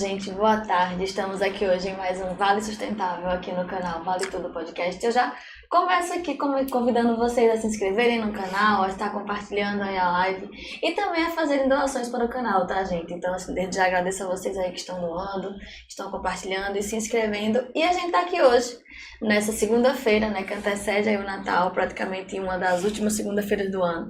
Gente, boa tarde. Estamos aqui hoje em mais um Vale Sustentável aqui no canal Vale Tudo Podcast. Eu já começo aqui convidando vocês a se inscreverem no canal, a estar compartilhando aí a live e também a fazerem doações para o canal, tá, gente? Então, assim, desde já agradeço a vocês aí que estão doando, estão compartilhando e se inscrevendo. E a gente tá aqui hoje, nessa segunda-feira, né, que antecede aí o Natal, praticamente uma das últimas segunda-feiras do ano,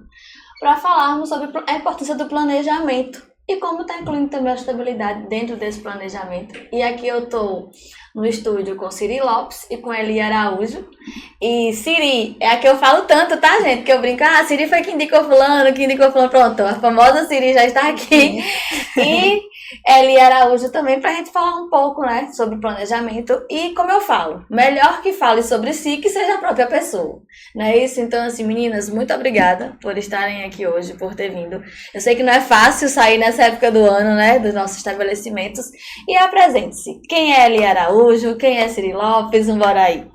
para falarmos sobre a importância do planejamento. E como está incluindo também a estabilidade dentro desse planejamento. E aqui eu estou no estúdio com Siri Lopes e com Eli Araújo. E Siri, é a que eu falo tanto, tá, gente? Que eu brinco, Siri foi quem indicou fulano, pronto. A famosa Siri já está aqui. E Eli Araújo também, para a gente falar um pouco, né, sobre planejamento. E como eu falo, melhor que fale sobre si que seja a própria pessoa. Não é isso? Então, assim, meninas, muito obrigada por estarem aqui hoje, por ter vindo. Eu sei que não é fácil sair nessa época do ano, né, dos nossos estabelecimentos. E apresente-se. Quem é Eli Araújo? Quem é Siri Lopes? Bora aí.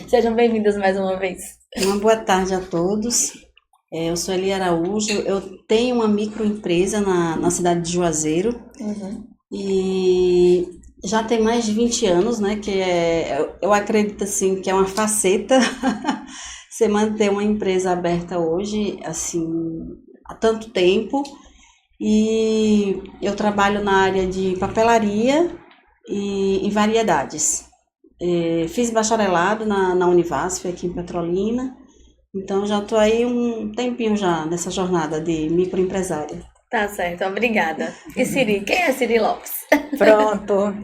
Sejam bem-vindas mais uma vez. Uma boa tarde a todos. Eu sou Eli Araújo. Eu tenho uma microempresa na cidade de Juazeiro. E já tem mais de 20 anos, né, que eu acredito, assim, que é uma faceta você manter uma empresa aberta hoje, assim, há tanto tempo. E eu trabalho na área de papelaria e variedades. Fiz bacharelado na Univasf, aqui em Petrolina, então já estou aí um tempinho já nessa jornada de microempresária. Tá certo, obrigada. E Siri, quem é Siri Lopes? Pronto,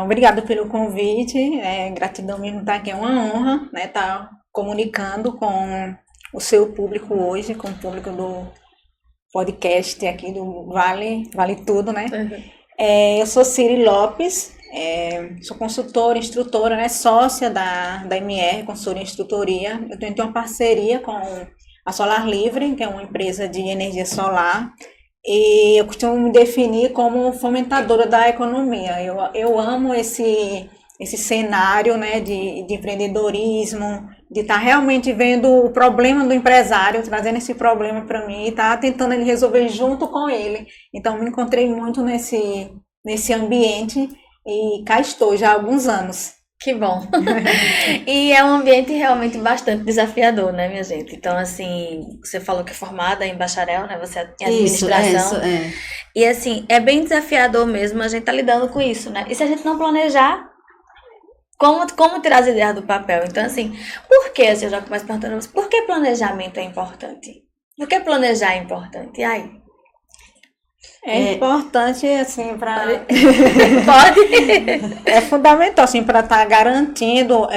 obrigada pelo convite, gratidão mesmo estar aqui, é uma honra, né, estar comunicando com o seu público hoje, com o público do podcast aqui do Vale Tudo, né? Eu sou Siri Lopes, sou consultora, instrutora, né, sócia da MR, consultoria e instrutoria. Eu tenho uma parceria com a Solar Livre, que é uma empresa de energia solar, e eu costumo me definir como fomentadora da economia. Eu amo esse cenário, né, de empreendedorismo, de estar realmente vendo o problema do empresário, trazendo esse problema para mim e estar tentando ele resolver junto com ele. Então, me encontrei muito nesse ambiente e cá estou já há alguns anos. Que bom. E é um ambiente realmente bastante desafiador, né, minha gente? Então, assim, você falou que é formada em bacharel, né? Você é em administração. Isso. E, assim, é bem desafiador mesmo a gente tá lidando com isso, né? E se a gente não planejar, como tirar as ideias do papel? Então, assim, por que, assim, eu já começo perguntando, por que planejamento é importante? Por que planejar é importante? E aí? É importante, assim, para... Pode? É fundamental, assim, para estar garantindo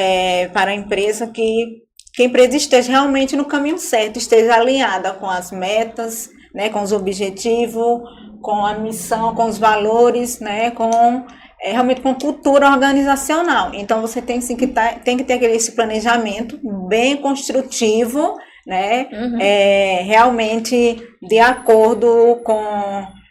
para a empresa que a empresa esteja realmente no caminho certo, esteja alinhada com as metas, né, com os objetivos, com a missão, com os valores, né, realmente com cultura organizacional. Então, você tem que ter esse planejamento bem construtivo, né, realmente de acordo com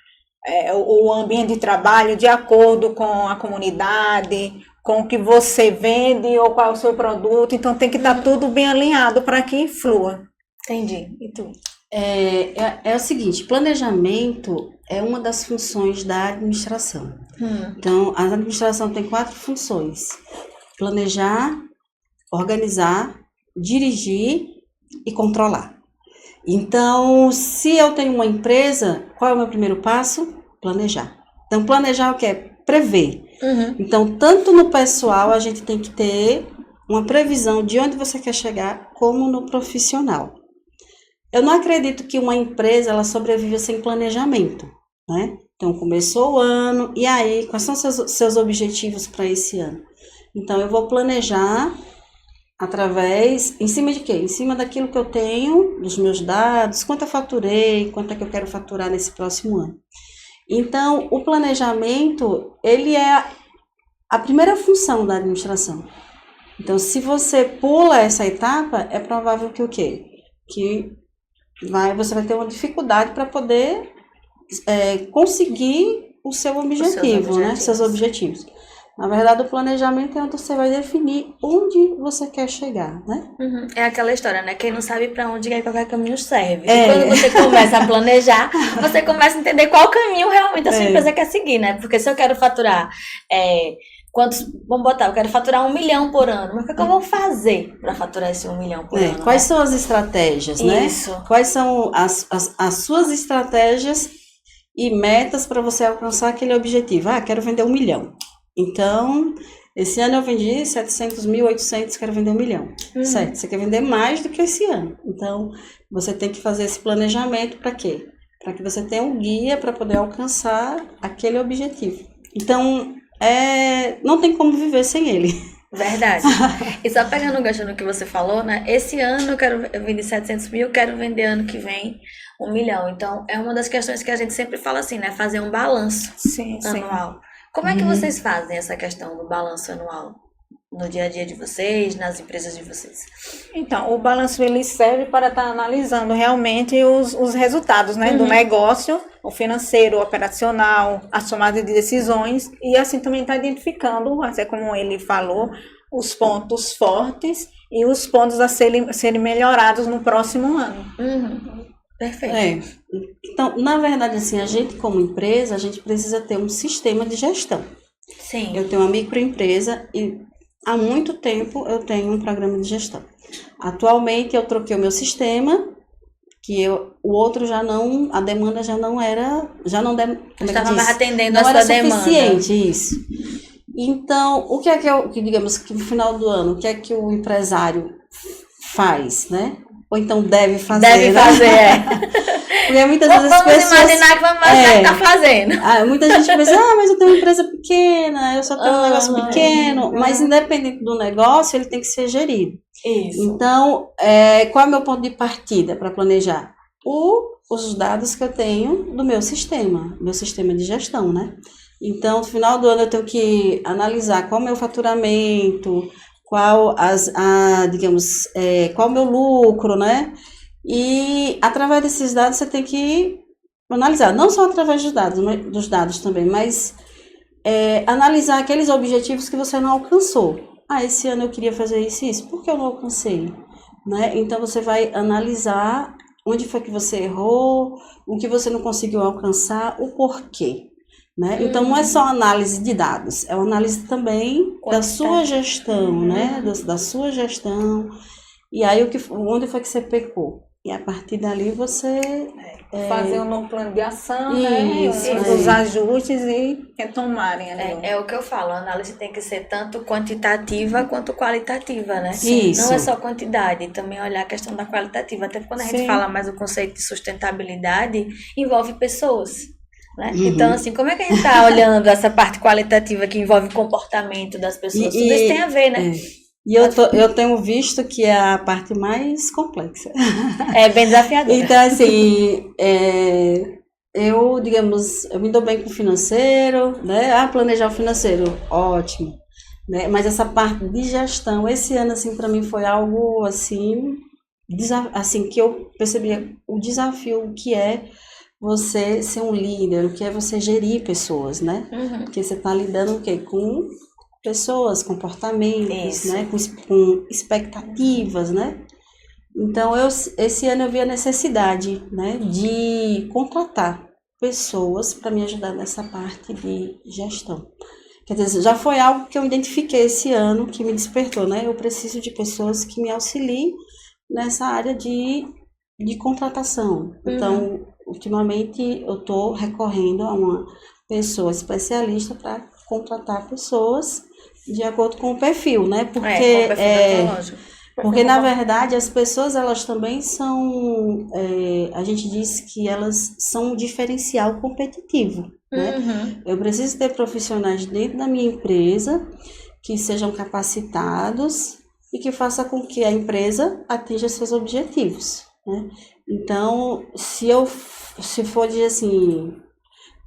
o ambiente de trabalho, de acordo com a comunidade, com o que você vende ou qual é o seu produto. Então, tem que estar tudo bem alinhado para que flua. Entendi. E tu? É o seguinte, planejamento é uma das funções da administração. Então, a administração tem 4 funções: planejar, organizar, dirigir e controlar. Então, se eu tenho uma empresa, qual é o meu primeiro passo? Planejar. Então, planejar o que é? Prever. Então, tanto no pessoal, a gente tem que ter uma previsão de onde você quer chegar, como no profissional. Eu não acredito que uma empresa ela sobreviva sem planejamento, né? Então, começou o ano, e aí, quais são seus objetivos para esse ano? Então, eu vou planejar em cima de quê? Em cima daquilo que eu tenho, dos meus dados, quanto eu faturei, quanto é que eu quero faturar nesse próximo ano. Então, o planejamento, ele é a primeira função da administração. Então, se você pula essa etapa, é provável que o quê? Que você vai ter uma dificuldade para poder conseguir o seu objetivo, né? Seus objetivos. Na verdade, o planejamento é onde você vai definir onde você quer chegar, né? É aquela história, né? Quem não sabe pra onde ir, qualquer caminho serve. E quando você começa a planejar, você começa a entender qual caminho realmente a sua empresa quer seguir, né? Porque se eu quero faturar, vamos botar, eu quero faturar 1 milhão por ano, mas o que eu vou fazer para faturar esse 1 milhão por ano? Quais são as estratégias, né? Isso. Quais são as suas estratégias e metas para você alcançar aquele objetivo? Quero vender 1 milhão. Então, esse ano eu vendi 700 mil, 800, quero vender 1 milhão. Certo, você quer vender mais do que esse ano. Então, você tem que fazer esse planejamento para quê? Para que você tenha um guia para poder alcançar aquele objetivo. Então, não tem como viver sem ele. Verdade. E só pegando o gancho no que você falou, né? Esse ano eu vendi 700 mil, quero vender ano que vem 1 milhão. Então, é uma das questões que a gente sempre fala assim, né? Fazer um balanço anual. Como é que vocês fazem essa questão do balanço anual? No dia a dia de vocês, nas empresas de vocês? Então, o balanço ele serve para estar analisando realmente os resultados, né, do negócio, o financeiro, o operacional, a tomada de decisões, e assim também está identificando, assim como ele falou, os pontos fortes e os pontos a serem melhorados no próximo ano. Perfeito. Então, na verdade, assim, a gente como empresa, a gente precisa ter um sistema de gestão. Sim. Eu tenho uma microempresa e há muito tempo eu tenho um programa de gestão. Atualmente eu troquei o meu sistema, o outro a demanda já não estava mais atendendo a sua demanda. Não era suficiente, isso. Então, o que é que digamos que no final do ano, o que é que o empresário faz, né? Ou então deve fazer. Porque muitas vezes as pessoas... Vamos imaginar que vamos imaginar que tá fazendo. Muita gente pensa, mas eu tenho uma empresa pequena, eu só tenho um negócio pequeno. Mas independente do negócio, ele tem que ser gerido. Isso. Então, qual é o meu ponto de partida para planejar? Os dados que eu tenho do meu sistema de gestão, né? Então, no final do ano eu tenho que analisar qual é o meu faturamento, qual o meu lucro, né? E através desses dados você tem que analisar, não só através dos dados também, mas analisar aqueles objetivos que você não alcançou. Esse ano eu queria fazer isso, por que eu não alcancei? Né? Então você vai analisar onde foi que você errou, o que você não conseguiu alcançar, o porquê. Né? Então não é só análise de dados, é uma análise também da sua gestão, né? Da sua gestão. E aí onde foi que você pecou? E a partir dali você fazer um novo plano de ação, os ajustes e retomarem ali. É o que eu falo, a análise tem que ser tanto quantitativa quanto qualitativa, né? Isso. Não é só quantidade, também olhar a questão da qualitativa. Até quando a gente fala mais o conceito de sustentabilidade, envolve pessoas. Né? Então, assim, como é que a gente está olhando essa parte qualitativa que envolve o comportamento das pessoas? Tudo isso tem a ver, né? E eu tenho visto que é a parte mais complexa. É bem desafiadora. Então, assim, eu me dou bem com o financeiro, né? Planejar o financeiro, ótimo. Né? Mas essa parte de gestão, esse ano, assim, para mim foi algo, assim, que eu percebi o desafio que é você ser um líder, o que é você gerir pessoas, né? Porque você está lidando o quê? Com pessoas, comportamentos, né? Com expectativas, né? Então, esse ano eu vi a necessidade, né, de contratar pessoas para me ajudar nessa parte de gestão. Quer dizer, já foi algo que eu identifiquei esse ano, que me despertou, né? Eu preciso de pessoas que me auxiliem nessa área de contratação. Então, ultimamente, eu estou recorrendo a uma pessoa especialista para contratar pessoas de acordo com o perfil, né? Porque na verdade, as pessoas, elas também são, a gente diz que elas são um diferencial competitivo, né? Eu preciso ter profissionais dentro da minha empresa que sejam capacitados e que façam com que a empresa atinja seus objetivos, né? Então, se for dizer assim,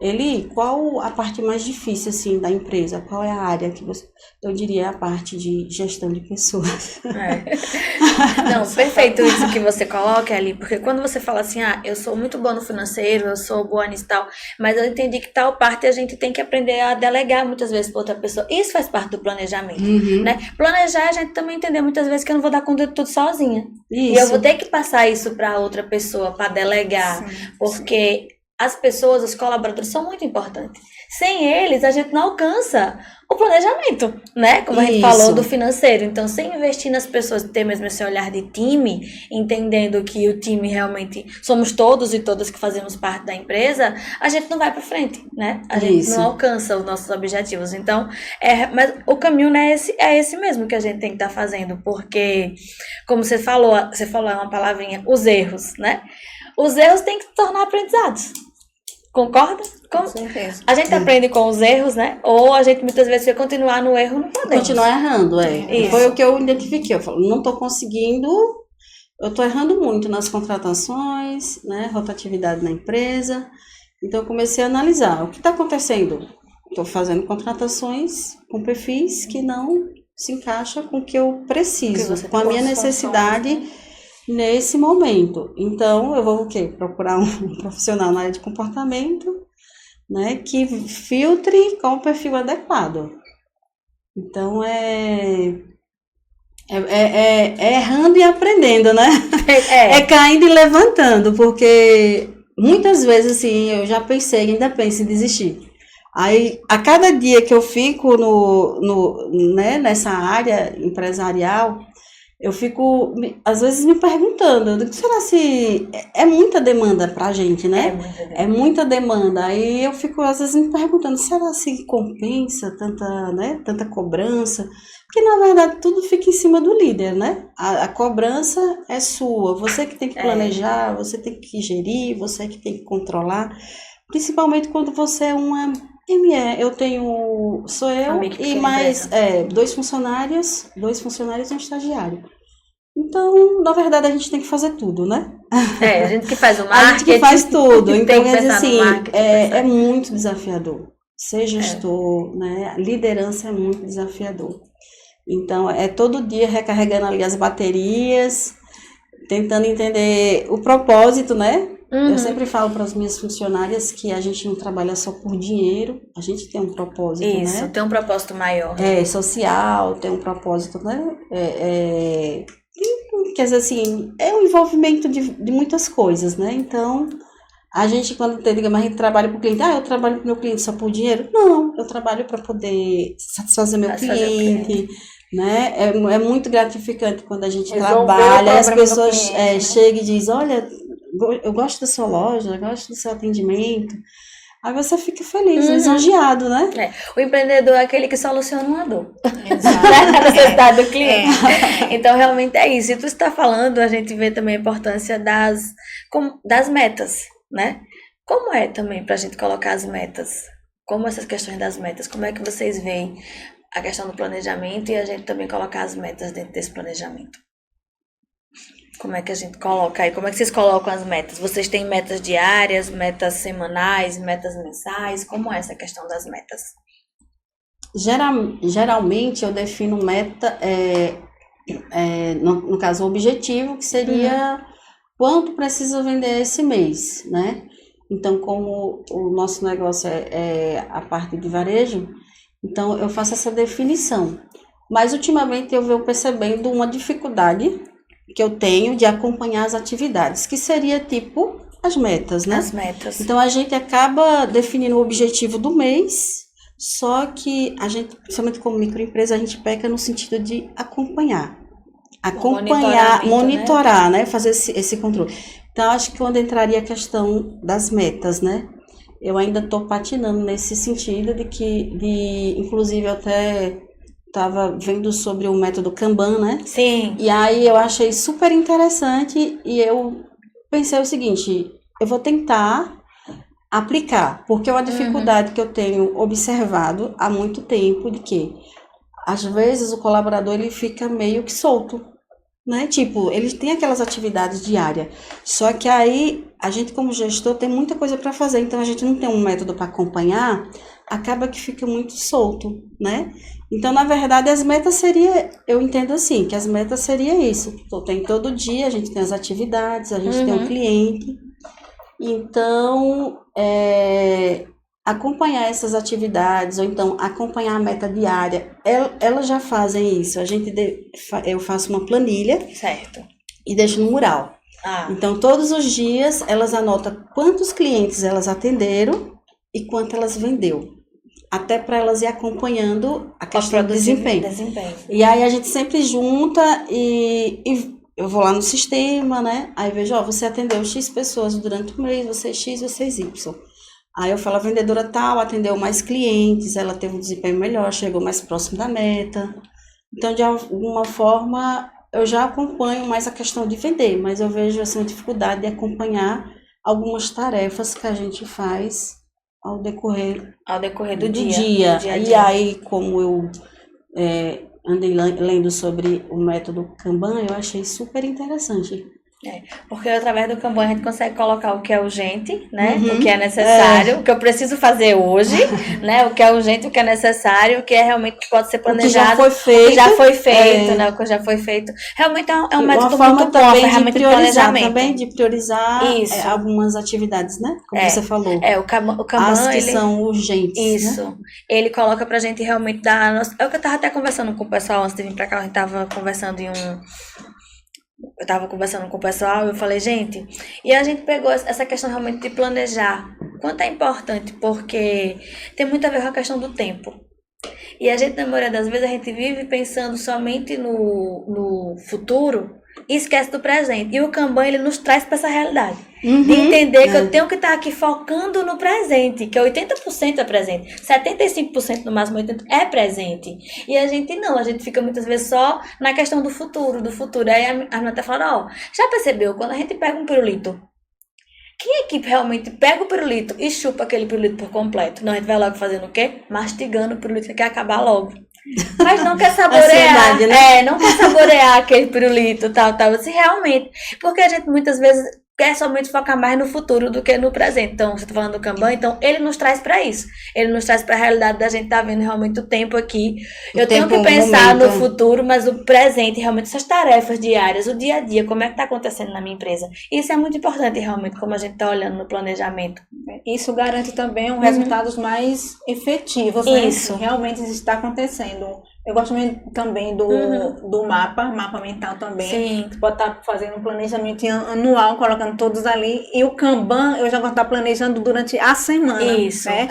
Eli, qual a parte mais difícil, assim, da empresa? Qual é a área que você... Eu diria a parte de gestão de pessoas. Não, perfeito isso que você coloca ali, porque quando você fala assim, eu sou muito boa no financeiro, eu sou boa nisso e tal, mas eu entendi que tal parte a gente tem que aprender a delegar muitas vezes para outra pessoa. Isso faz parte do planejamento, né? Planejar, a gente também entender muitas vezes que eu não vou dar conta de tudo sozinha. Isso. E eu vou ter que passar isso para outra pessoa, para delegar, porque as pessoas, os colaboradores são muito importantes. Sem eles, a gente não alcança o planejamento, né? Como a gente falou do financeiro. Então, sem investir nas pessoas, ter mesmo esse olhar de time, entendendo que o time realmente somos todos e todas que fazemos parte da empresa, a gente não vai para frente, né? A gente não alcança os nossos objetivos. Então, mas o caminho, né, é esse mesmo que a gente tem que estar fazendo, porque, como você falou é uma palavrinha, os erros, né? Os erros têm que se tornar aprendizados. Concorda? Com certeza. A gente aprende com os erros, né? Ou a gente muitas vezes vai continuar no erro, não podemos. Continuar errando, Foi o que eu identifiquei. Eu falo, não estou conseguindo, eu estou errando muito nas contratações, né? Rotatividade na empresa. Então, eu comecei a analisar o que está acontecendo. Estou fazendo contratações com perfis que não se encaixam com o que eu preciso, com a minha necessidade, né? Nesse momento. Então, eu vou o quê? Procurar um profissional na área de comportamento, né, que filtre com o perfil adequado. Então, é errando e aprendendo, né? É caindo e levantando, porque muitas vezes, assim, eu já pensei, ainda penso em desistir. Aí, a cada dia que eu fico né, nessa área empresarial, eu fico, às vezes, me perguntando, será se é muita demanda pra gente, né? É muita demanda. Aí eu fico, às vezes, me perguntando, será se compensa tanta cobrança? Porque, na verdade, tudo fica em cima do líder, né? A cobrança é sua, você que tem que planejar, você tem que gerir, você que tem que controlar. Principalmente quando você é uma ME. Sou eu e mais dois funcionários e um estagiário. Então, na verdade, a gente tem que fazer tudo, né? A gente que faz o marketing. A gente que faz tudo. Então, assim, é muito desafiador. Ser gestor, né? Liderança é muito desafiador. Então, é todo dia recarregando ali as baterias, tentando entender o propósito, né? Eu sempre falo para as minhas funcionárias que a gente não trabalha só por dinheiro, a gente tem um propósito, né? Isso, tem um propósito maior. Social, tem um propósito, né? Quer dizer assim, é um envolvimento de muitas coisas, né? Então, a gente, quando digamos, a gente trabalha para o cliente, eu trabalho para o meu cliente só por dinheiro? Não, eu trabalho para poder satisfazer meu cliente, né? É muito gratificante quando a gente trabalha, as pessoas chegam e dizem, olha, eu gosto da sua loja, eu gosto do seu atendimento. Aí você fica feliz, lisonjeado, né? O empreendedor é aquele que soluciona uma dor. Exato. A necessidade do cliente. Então, realmente é isso. E tu está falando, a gente vê também a importância das metas, né? Como é também para a gente colocar as metas? Como essas questões das metas? Como é que vocês veem a questão do planejamento e a gente também colocar as metas dentro desse planejamento? Como é que a gente coloca aí? Como é que vocês colocam as metas? Vocês têm metas diárias, metas semanais, metas mensais? Como é essa questão das metas? Geralmente eu defino meta, no caso, o objetivo, que seria quanto preciso vender esse mês, né? Então, como o nosso negócio é a parte de varejo, então eu faço essa definição. Mas ultimamente eu venho percebendo uma dificuldade que eu tenho de acompanhar as atividades, que seria tipo as metas, né? As metas. Então, a gente acaba definindo o objetivo do mês, só que a gente, principalmente como microempresa, a gente peca no sentido de acompanhar, monitorar, né? Fazer esse controle. Então, acho que onde entraria a questão das metas, né? Eu ainda estou patinando nesse sentido inclusive, eu até estava vendo sobre o método Kanban, né? Sim. E aí eu achei super interessante e eu pensei o seguinte, eu vou tentar aplicar, porque é uma dificuldade que eu tenho observado há muito tempo, de que às vezes o colaborador ele fica meio que solto, né? Tipo, ele tem aquelas atividades diárias, só que aí a gente como gestor tem muita coisa para fazer, então a gente não tem um método para acompanhar, acaba que fica muito solto, né? Então, na verdade, as metas eu entendo assim, que as metas seria isso. Então, tem todo dia, a gente tem as atividades, a gente tem um cliente. Então, acompanhar essas atividades, ou então acompanhar a meta diária, elas já fazem isso. Eu faço uma planilha e deixo no mural. Então, todos os dias, elas anotam quantos clientes elas atenderam e quanto elas vendeu. Até para elas ir acompanhando a questão do desempenho. E aí a gente sempre junta e eu vou lá no sistema, né? Aí vejo, você atendeu X pessoas durante o mês, você X, você Y. Aí eu falo, a vendedora tal atendeu mais clientes, ela teve um desempenho melhor, chegou mais próximo da meta. Então, de alguma forma, eu já acompanho mais a questão de vender, mas eu vejo assim, uma dificuldade de acompanhar algumas tarefas que a gente faz ao decorrer do dia. E aí, como eu andei lendo sobre o método Kanban, eu achei super interessante. Porque através do Kanban a gente consegue colocar o que é urgente, né? O que é necessário, o que eu preciso fazer hoje, né? O que é urgente, o que é necessário, o que é realmente que pode ser planejado, o que já foi feito, né? O que já foi feito. Realmente é um método muito bom, uma ferramenta de planejamento. Também de priorizar algumas atividades, né? Como você falou. O Kanban, as que são urgentes. Isso. Né? Ele coloca pra gente realmente dar. É o que eu tava até conversando com o pessoal antes de vir pra cá, a gente tava conversando eu tava conversando com o pessoal e eu falei, gente, e a gente pegou essa questão realmente de planejar. Quanto é importante, porque tem muito a ver com a questão do tempo. E a gente, na maioria das vezes, a gente vive pensando somente no futuro e esquece do presente. E o Kanban, ele nos traz para essa realidade. De entender que eu tenho que estar aqui focando no presente, que 80% é presente, 75% no máximo 80% é presente. E a gente fica muitas vezes só na questão do futuro. Aí a menina até fala, já percebeu, quando a gente pega um pirulito, quem é que realmente pega o pirulito e chupa aquele pirulito por completo? Não, a gente vai logo fazendo o quê? Mastigando o pirulito, que quer acabar logo. Mas não quer saborear, né? Não quer saborear aquele pirulito, tal. Se realmente, porque a gente muitas vezes quer somente focar mais no futuro do que no presente. Então, você tá falando do Kanban, então ele nos traz para isso. Ele nos traz para a realidade da gente tá vendo realmente o tempo aqui. Eu tenho que pensar no futuro, mas o presente, realmente, essas tarefas diárias, o dia a dia, como é que tá acontecendo na minha empresa. Isso é muito importante, realmente, como a gente tá olhando no planejamento. Isso garante também resultados mais efetivos, né? Isso. Realmente isso está acontecendo. Eu gosto também do mapa mental também. Sim. Você pode estar fazendo um planejamento anual, colocando todos ali. E o Kanban, eu já vou estar planejando durante a semana. Isso. Né?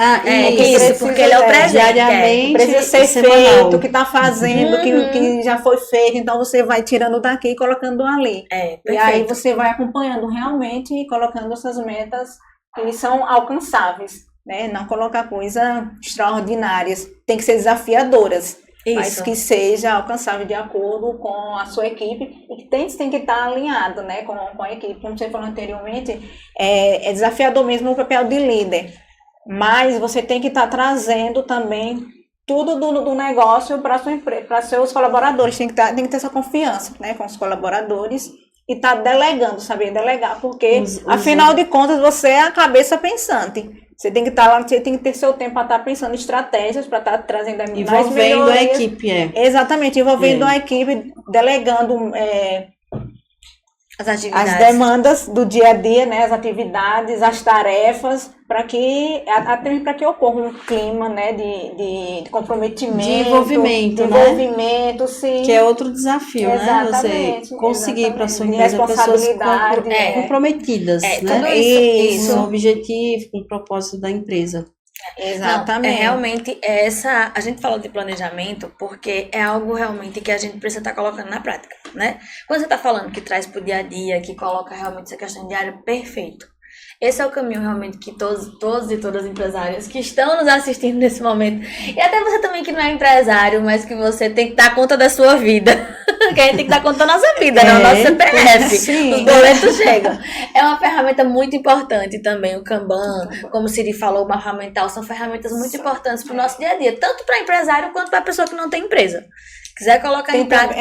Porque ele é o presente. Diariamente, precisa ser feito, o que está fazendo, que já foi feito. Então, você vai tirando daqui e colocando ali. E aí, você vai acompanhando realmente e colocando essas metas que são alcançáveis. Né? Não colocar coisas extraordinárias. Tem que ser desafiadoras. Isso. Mas que seja alcançável de acordo com a sua equipe e que tem que estar alinhado, né, com a equipe. Como você falou anteriormente, é desafiador mesmo o papel de líder, mas você tem que estar trazendo também tudo do negócio para sua empresa, para seus colaboradores. Tem que ter essa confiança, né, com os colaboradores e estar delegando, saber delegar, porque afinal de contas você é a cabeça pensante. Você tem que estar lá, você tem que ter seu tempo para estar pensando em estratégias, para estar trazendo envolvendo a equipe, Exatamente, envolvendo a equipe, delegando as demandas do dia a dia, né, as atividades, as tarefas, para que ocorra um clima, né, de comprometimento, de envolvimento, sim. Que é outro desafio, né? Você conseguir para sua empresa pessoas comprometidas, né? Tudo isso. Com o objetivo, com o propósito da empresa. Exatamente. Realmente a gente fala de planejamento porque é algo realmente que a gente precisa estar colocando na prática, né? Quando você está falando que traz para o dia a dia, que coloca realmente essa questão diária, perfeito. Esse é o caminho realmente que todos e todas as empresárias que estão nos assistindo nesse momento, e até você também que não é empresário, mas que você tem que dar conta da sua vida, que a gente tem que dar conta da nossa vida, né? O nosso CPF, os boletos chegam. É uma ferramenta muito importante também, o Kanban, como o Siri falou, o mapa mental, são ferramentas muito importantes para o nosso dia a dia, tanto para empresário quanto para a pessoa que não tem empresa. Se quiser colocar em prática.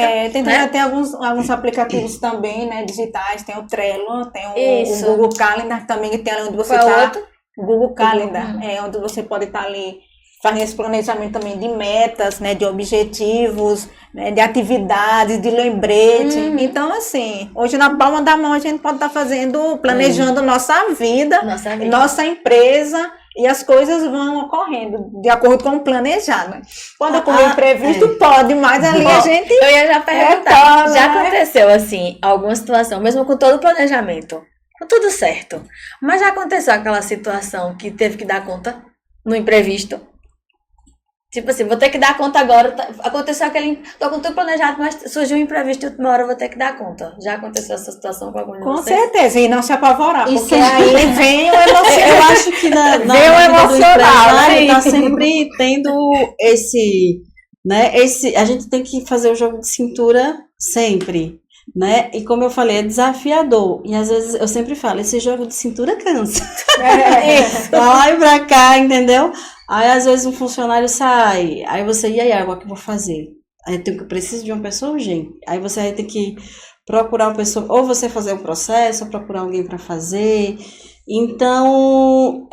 Tem alguns aplicativos também, né, digitais, tem o Trello, tem o Google Calendar também, que tem ali onde você está. Google Calendar, onde você pode estar ali fazendo esse planejamento também de metas, né, de objetivos, né, de atividades, de lembrete. Então, assim, hoje na palma da mão a gente pode estar planejando nossa vida, nossa empresa, e as coisas vão ocorrendo de acordo com o planejado. Quando ocorrer imprevisto, pode, mas ali a gente... Eu ia já perguntar, já aconteceu, assim, alguma situação, mesmo com todo o planejamento, com tudo certo, mas já aconteceu aquela situação que teve que dar conta no imprevisto? Tipo assim, vou ter que dar conta agora. Aconteceu tô com tudo planejado, mas surgiu um imprevisto de última hora, eu vou ter que dar conta. Já aconteceu essa situação com algum de vocês? Com certeza, e não se apavorar, porque aí vem o emocional. Eu acho que na vida do empresário tá sempre tendo a gente tem que fazer o jogo de cintura sempre, né? E como eu falei, é desafiador. E às vezes eu sempre falo, esse jogo de cintura cansa. Pra lá e pra cá, entendeu? Aí às vezes um funcionário sai, aí você, e aí, agora o que eu vou fazer? Aí eu preciso de uma pessoa urgente. Aí você vai ter que procurar uma pessoa, ou você fazer um processo, ou procurar alguém para fazer. Então,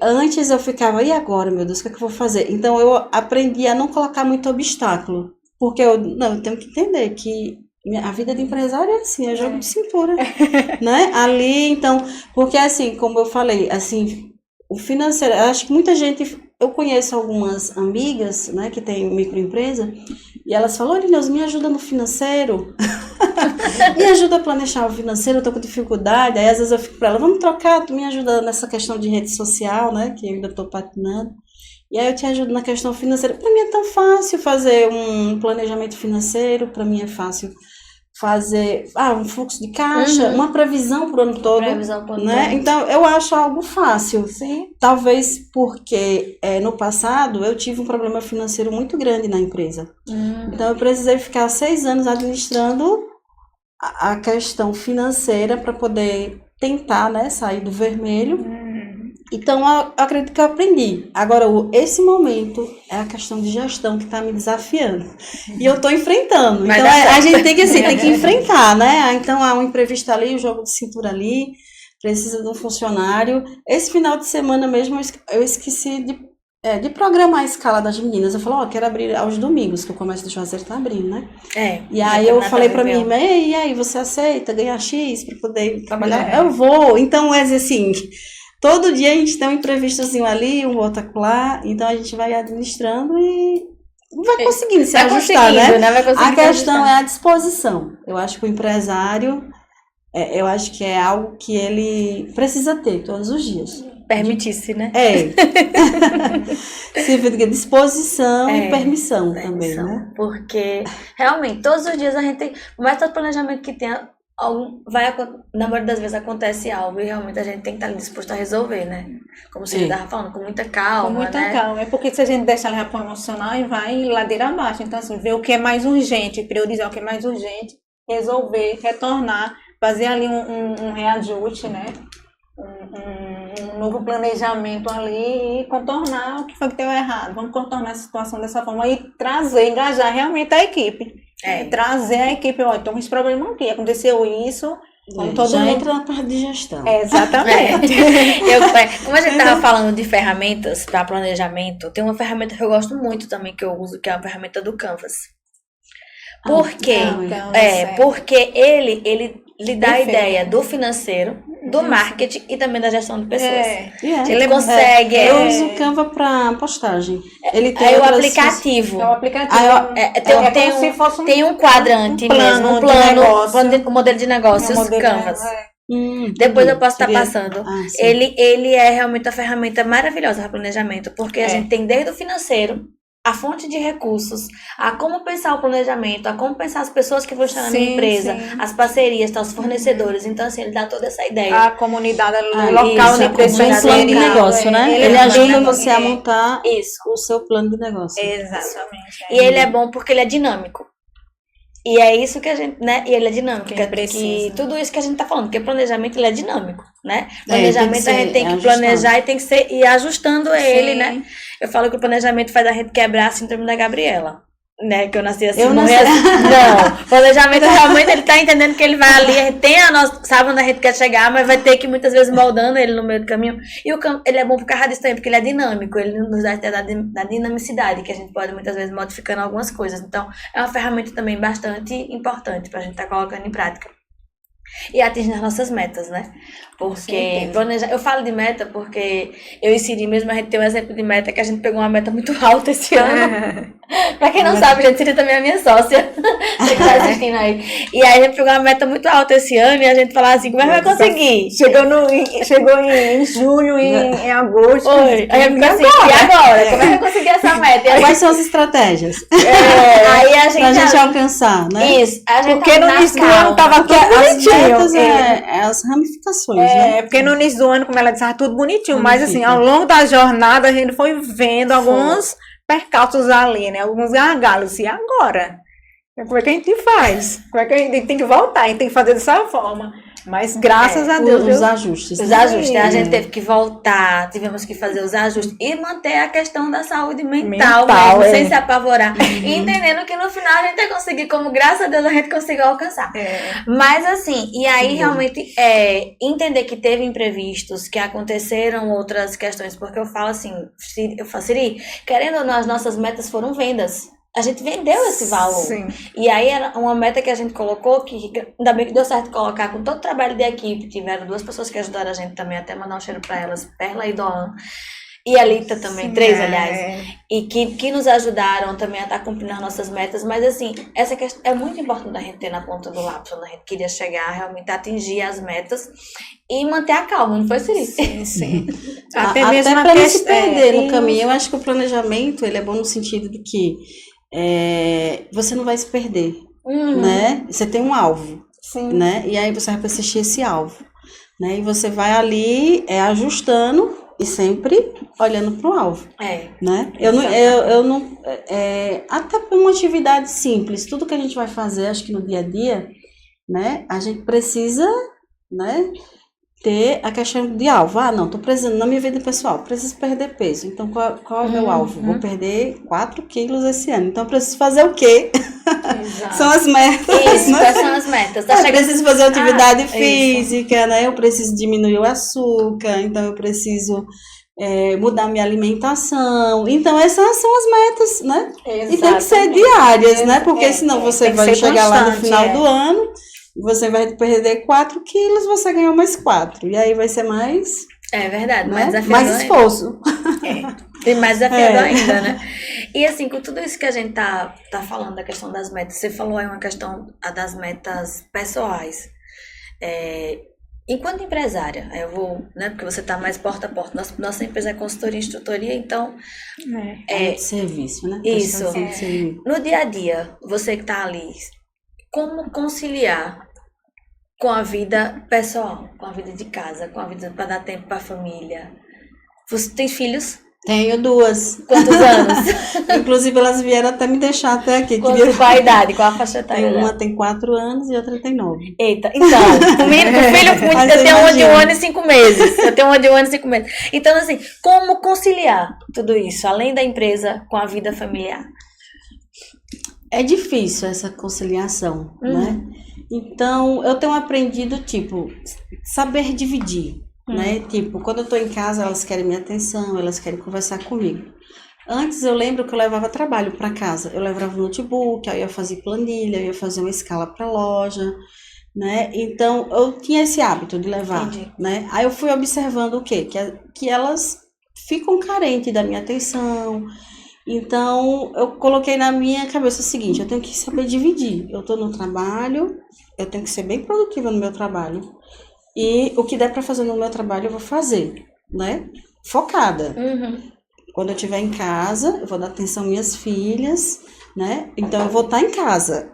antes eu ficava, e agora, meu Deus, o que é que eu vou fazer? Então eu aprendi a não colocar muito obstáculo, porque eu tenho que entender que a vida de empresário é assim, é jogo de cintura, né? Ali, então, porque assim, como eu falei, assim, o financeiro, eu acho que muita gente, eu conheço algumas amigas, né, que tem microempresa, e elas falam, olha, Deus, me ajuda no financeiro, me ajuda a planejar o financeiro, eu tô com dificuldade, aí às vezes eu fico para ela, vamos trocar, tu me ajuda nessa questão de rede social, né, que eu ainda tô patinando, e aí eu te ajudo na questão financeira. Para mim é tão fácil fazer um planejamento financeiro, para mim é fácil fazer um fluxo de caixa, uma previsão para o ano todo, né? Então eu acho algo fácil. Sim. Talvez porque no passado eu tive um problema financeiro muito grande na empresa. Então eu precisei ficar 6 anos administrando a questão financeira para poder tentar, né, sair do vermelho. Então, eu acredito que eu aprendi. Agora, esse momento é a questão de gestão que está me desafiando. E eu estou enfrentando. Então, a gente tem que enfrentar, né? Então, há um imprevisto ali, um jogo de cintura ali, precisa de um funcionário. Esse final de semana mesmo, eu esqueci de programar a escala das meninas. Eu falei, quero abrir aos domingos, que o comércio de Juazeiro está abrindo, né? E aí eu falei para minha irmã, e aí, você aceita ganhar X para poder trabalhar? Eu vou. Então, assim... Todo dia a gente tem um imprevistozinho ali, um outro acolá, então a gente vai administrando e vai conseguindo se ajustar, né? A questão é a disposição. Eu acho que o empresário, eu acho que é algo que ele precisa ter todos os dias. Permitir-se, né? Disposição e permissão também, né? Porque, realmente, todos os dias a gente tem, por mais todo planejamento que tenha, na maioria das vezes acontece algo e realmente a gente tem que estar disposto a resolver, né? Como você estava falando, com muita calma, Com muita calma, porque se a gente deixa levar para o emocional e vai ladeira abaixo. Então, assim, ver o que é mais urgente, priorizar o que é mais urgente, resolver, retornar, fazer ali um reajuste, né? Um novo planejamento ali e contornar o que foi que deu errado. Vamos contornar essa situação dessa forma e engajar realmente a equipe. Trazer a equipe, estou com esse problema aqui, aconteceu isso, entra na parte de gestão. Exatamente. Como a gente estava falando de ferramentas para planejamento, tem uma ferramenta que eu gosto muito também, que eu uso, que é a ferramenta do Canvas. Por quê? Porque ele lhe dá a ideia do financeiro, do marketing e também da gestão de pessoas. Ele consegue. Eu uso o Canva para postagem. Ele tem o aplicativo. Tem um quadrante um plano, mesmo, um modelo de negócios, Canvas. Depois eu posso estar passando. Ele é realmente uma ferramenta maravilhosa para planejamento, porque a gente tem desde o financeiro, a fonte de recursos, a como pensar o planejamento, a como pensar as pessoas que vão estar na minha empresa, as parcerias, os fornecedores. Então, assim, ele dá toda essa ideia. A comunidade local, né? Um plano de negócio, né? Ele ajuda você a montar o seu plano de negócio. Exatamente. E ele é bom porque ele é dinâmico. E é isso que a gente, né? E ele é dinâmico. Que tudo isso que a gente tá falando, porque planejamento ele é dinâmico, né? Planejamento a gente tem que planejar e tem que ir ajustando ele, né? Eu falo que o planejamento faz a gente quebrar a síndrome da Gabriela. né, que eu nasci assim, Eu morrer nasci- assim. Não, planejamento realmente ele tá entendendo que ele vai ali, a gente tem a nossa, sabe onde a gente quer chegar, mas vai ter que muitas vezes moldando ele no meio do caminho. E ele é bom por causa disso também, porque ele é dinâmico, ele nos dá até da dinamicidade, que a gente pode muitas vezes modificando algumas coisas. Então, é uma ferramenta também bastante importante pra gente estar colocando em prática. E atingir as nossas metas, né? Porque eu falo de meta porque eu e Siri mesmo, a gente tem um exemplo de meta que a gente pegou uma meta muito alta esse ano. Pra quem não sabe, gente, Siri também é minha sócia. Você que tá assistindo aí. E aí a gente pegou uma meta muito alta esse ano e a gente falava assim, como é que vai conseguir? Chegou em junho, em agosto. Oi. Aí eu fico assim, e agora? Como é que eu consegui essa meta? E aí, Quais são as estratégias aí a gente... pra gente alcançar, né? Isso, a gente Porque no início do ano tava tudo bonitinho. Metas é as ramificações, né? Porque no início do ano, como ela disse, estava tudo bonitinho. Mas assim, Ramifica. ao longo da jornada, a gente foi vendo alguns percalços ali, né? Alguns gargalos. E agora? Como é que a gente faz? Como é que a gente tem que voltar? A gente tem que fazer dessa forma. Mas graças a Deus. Os ajustes. Os né? ajustes, a gente teve que voltar, tivemos que fazer os ajustes e manter a questão da saúde mental mesmo, sem se apavorar. E entendendo que no final a gente vai conseguir, como graças a Deus a gente conseguiu alcançar. Mas assim, e aí realmente entender que teve imprevistos, que aconteceram outras questões, porque eu falo assim, Siri, querendo ou não, as nossas metas foram vendas. A gente vendeu esse valor. Sim. E aí era uma meta que a gente colocou, que ainda bem que deu certo colocar com todo o trabalho de equipe. Tiveram 2 pessoas que ajudaram a gente também, até mandar um cheiro para elas, Perla e Doan. E a Lita também, 3, aliás. E que nos ajudaram também a estar cumprindo as nossas metas. Mas assim, essa questão é muito importante a gente ter na ponta do lápis, quando a gente queria chegar, realmente atingir as metas e manter a calma, não foi, Siri? Sim. Até para não se perder no caminho. Eu acho que o planejamento ele é bom no sentido de que você não vai se perder, né? Você tem um alvo, né? E aí você vai persistir esse alvo, né? E você vai ali ajustando e sempre olhando para o alvo, né? Eu não até para uma atividade simples, tudo que a gente vai fazer, acho que no dia a dia, né? A gente precisa, né? Ter a questão de alvo. Não, tô precisando, na minha vida pessoal, preciso perder peso. Então, qual é o meu alvo? Vou perder 4 quilos esse ano. Então, eu preciso fazer o quê? São as metas. Isso, né? quais são as metas? Eu preciso fazer atividade física, né? Eu preciso diminuir o açúcar, então eu preciso mudar minha alimentação. Então, essas são as metas, né? Exatamente. E tem que ser diárias, né? Porque senão você vai chegar lá no final do ano, você vai perder 4 quilos, você ganhou mais 4. E aí vai ser mais... É verdade, né? mais desafiador. Mais esforço. E mais desafiador ainda, né? E assim, com tudo isso que a gente tá falando da questão das metas, você falou aí uma questão das metas pessoais. Enquanto empresária, eu vou, né? Porque você tá mais porta a porta. Nossa empresa é consultoria e instrutoria, então... serviço, né? Isso. No dia a dia, você que tá ali, como conciliar com a vida pessoal, com a vida de casa, com a vida para dar tempo para a família? Você tem filhos? Tenho 2. Quantos anos? Inclusive, elas vieram até me deixar até aqui. Qual a idade? Qual a faixa etária? Uma tem 4 anos e outra tem 9. Eita, então, comigo, filho, eu tenho uma de 1 ano e 5 meses. Então, assim, como conciliar tudo isso, além da empresa, com a vida familiar? É difícil essa conciliação, né? Então, eu tenho aprendido, saber dividir, né? Quando eu tô em casa, elas querem minha atenção, elas querem conversar comigo. Antes, eu lembro que eu levava trabalho para casa. Eu levava o notebook, aí eu ia fazer planilha, eu ia fazer uma escala para loja, né? Então, eu tinha esse hábito de levar, né? Aí eu fui observando o quê? Que elas ficam carentes da minha atenção. Então, eu coloquei na minha cabeça o seguinte, eu tenho que saber dividir. Eu estou no trabalho, eu tenho que ser bem produtiva no meu trabalho. E o que der para fazer no meu trabalho, eu vou fazer, né? Focada. Quando eu estiver em casa, eu vou dar atenção às minhas filhas, né? Então, eu vou estar em casa.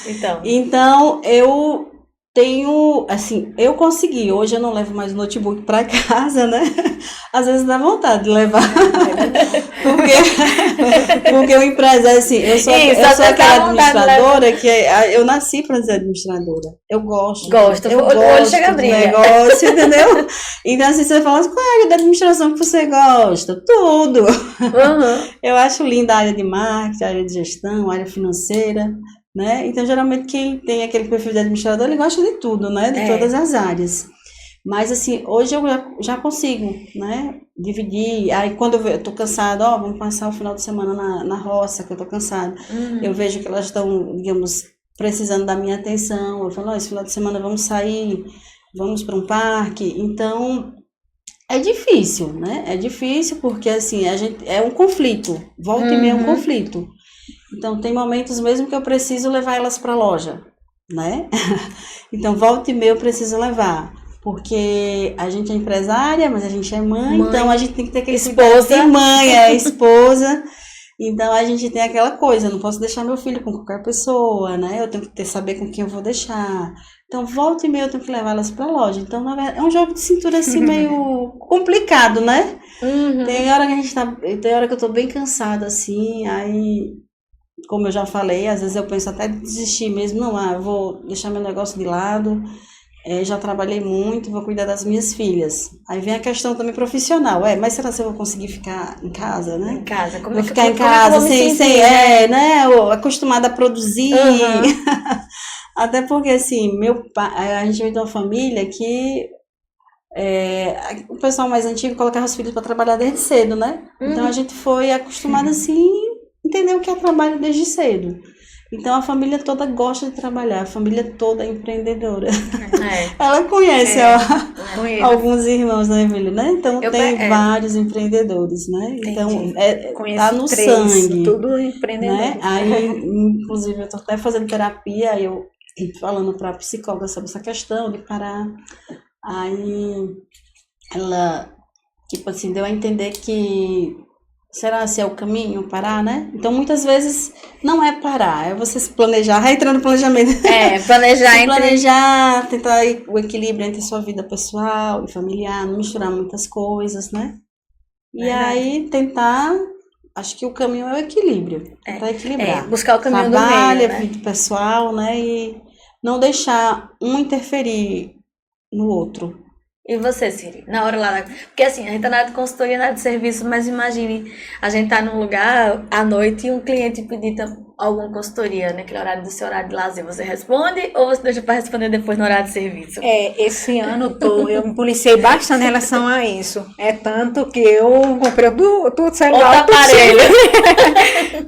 Então, Então, eu tenho, assim, eu consegui. Hoje eu não levo mais o notebook para casa, né? Às vezes dá vontade de levar. Porque o empresário, assim, eu sou aquela administradora que eu nasci para ser administradora. Eu gosto. O olho chega a brilhar. Negócio, entendeu? Então, assim, você fala assim, qual é a área da administração que você gosta? Tudo. Eu acho linda a área de marketing, a área de gestão, a área financeira. Né? Então, geralmente, quem tem aquele perfil de administrador, ele gosta de tudo, né? De todas as áreas. Mas, assim, hoje eu já consigo, né? Dividir. Aí, quando eu tô cansada, vamos passar o final de semana na roça, que eu tô cansada. Eu vejo que elas estão, digamos, precisando da minha atenção. Eu falo, esse final de semana vamos sair, vamos para um parque. Então, é difícil, né? É difícil porque, assim, é um conflito. Volta e meia é um conflito. Então, tem momentos mesmo que eu preciso levar elas para a loja, né? Então, volta e meia eu preciso levar. Porque a gente é empresária, mas a gente é mãe. Então a gente tem que ter aquele esposa. De mãe, esposa. Então a gente tem aquela coisa, eu não posso deixar meu filho com qualquer pessoa, né? Eu tenho que saber com quem eu vou deixar. Então, volta e meia eu tenho que levar elas para a loja. Então, na verdade, é um jogo de cintura assim meio complicado, né? Tem hora que tem hora que eu tô bem cansada assim, aí, como eu já falei, às vezes eu penso até de desistir mesmo, eu vou deixar meu negócio de lado. Já trabalhei muito, vou cuidar das minhas filhas. Aí vem a questão também profissional. Mas será que eu vou conseguir ficar em casa, né? Em casa. Vou ficar em casa sem né? Acostumada a produzir. Até porque, assim, meu pai, a gente veio de uma família que o pessoal mais antigo colocava os filhos para trabalhar desde cedo, né? Então a gente foi acostumada, assim, entender o que é trabalho desde cedo. Então, a família toda gosta de trabalhar, a família toda é empreendedora. Ela conhece alguns irmãos da Emília, né? Então, tem vários empreendedores, né? Então, tá no sangue. Tudo empreendedor. Né? Aí, inclusive, eu tô até fazendo terapia, eu falando para a psicóloga sobre essa questão de parar. Aí, ela, tipo assim, deu a entender que será se é o caminho parar, né? Então, muitas vezes, não é parar, é você se planejar, vai entrar no planejamento. Planejar, tentar o equilíbrio entre sua vida pessoal e familiar, não misturar muitas coisas, né? E aí, tentar, acho que o caminho é o equilíbrio, tentar equilibrar. Buscar o caminho Trabalho, do meio, né? vida pessoal, né? E não deixar um interferir no outro. E você, Siri? Na hora lá... Porque assim, a gente tá na área de consultoria, na área de serviço, mas imagine, a gente tá num lugar à noite e um cliente pedir alguma consultoria, naquele horário do seu horário de lazer. Você responde ou você deixa para responder depois no horário de serviço? Esse ano eu me policiei bastante em relação a isso. É tanto que eu comprei tudo celular. Outro aparelho.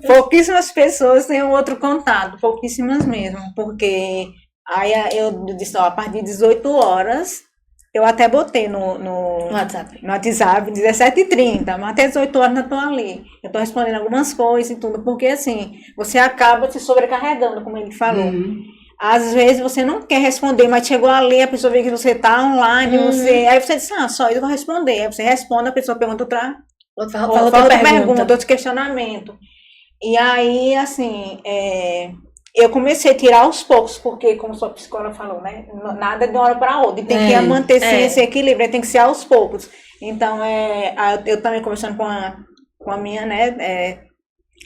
Pouquíssimas pessoas têm outro contato, pouquíssimas mesmo. Porque aí eu disse, a partir de 18 horas... Eu até botei no WhatsApp. No WhatsApp, 17h30, mas até 18 horas eu estou ali. Eu estou respondendo algumas coisas e tudo, porque assim, você acaba se sobrecarregando, como ele falou. Às vezes você não quer responder, mas chegou ali, a pessoa vê que você está online, aí você diz, só eu vou responder. Aí você responde, a pessoa pergunta outra pergunta, outro questionamento. E aí, assim, eu comecei a tirar aos poucos, porque, como sua psicóloga falou, né? Nada de uma hora para outra. Tem que manter esse equilíbrio, tem que ser aos poucos. Então, eu também conversando com a minha, né?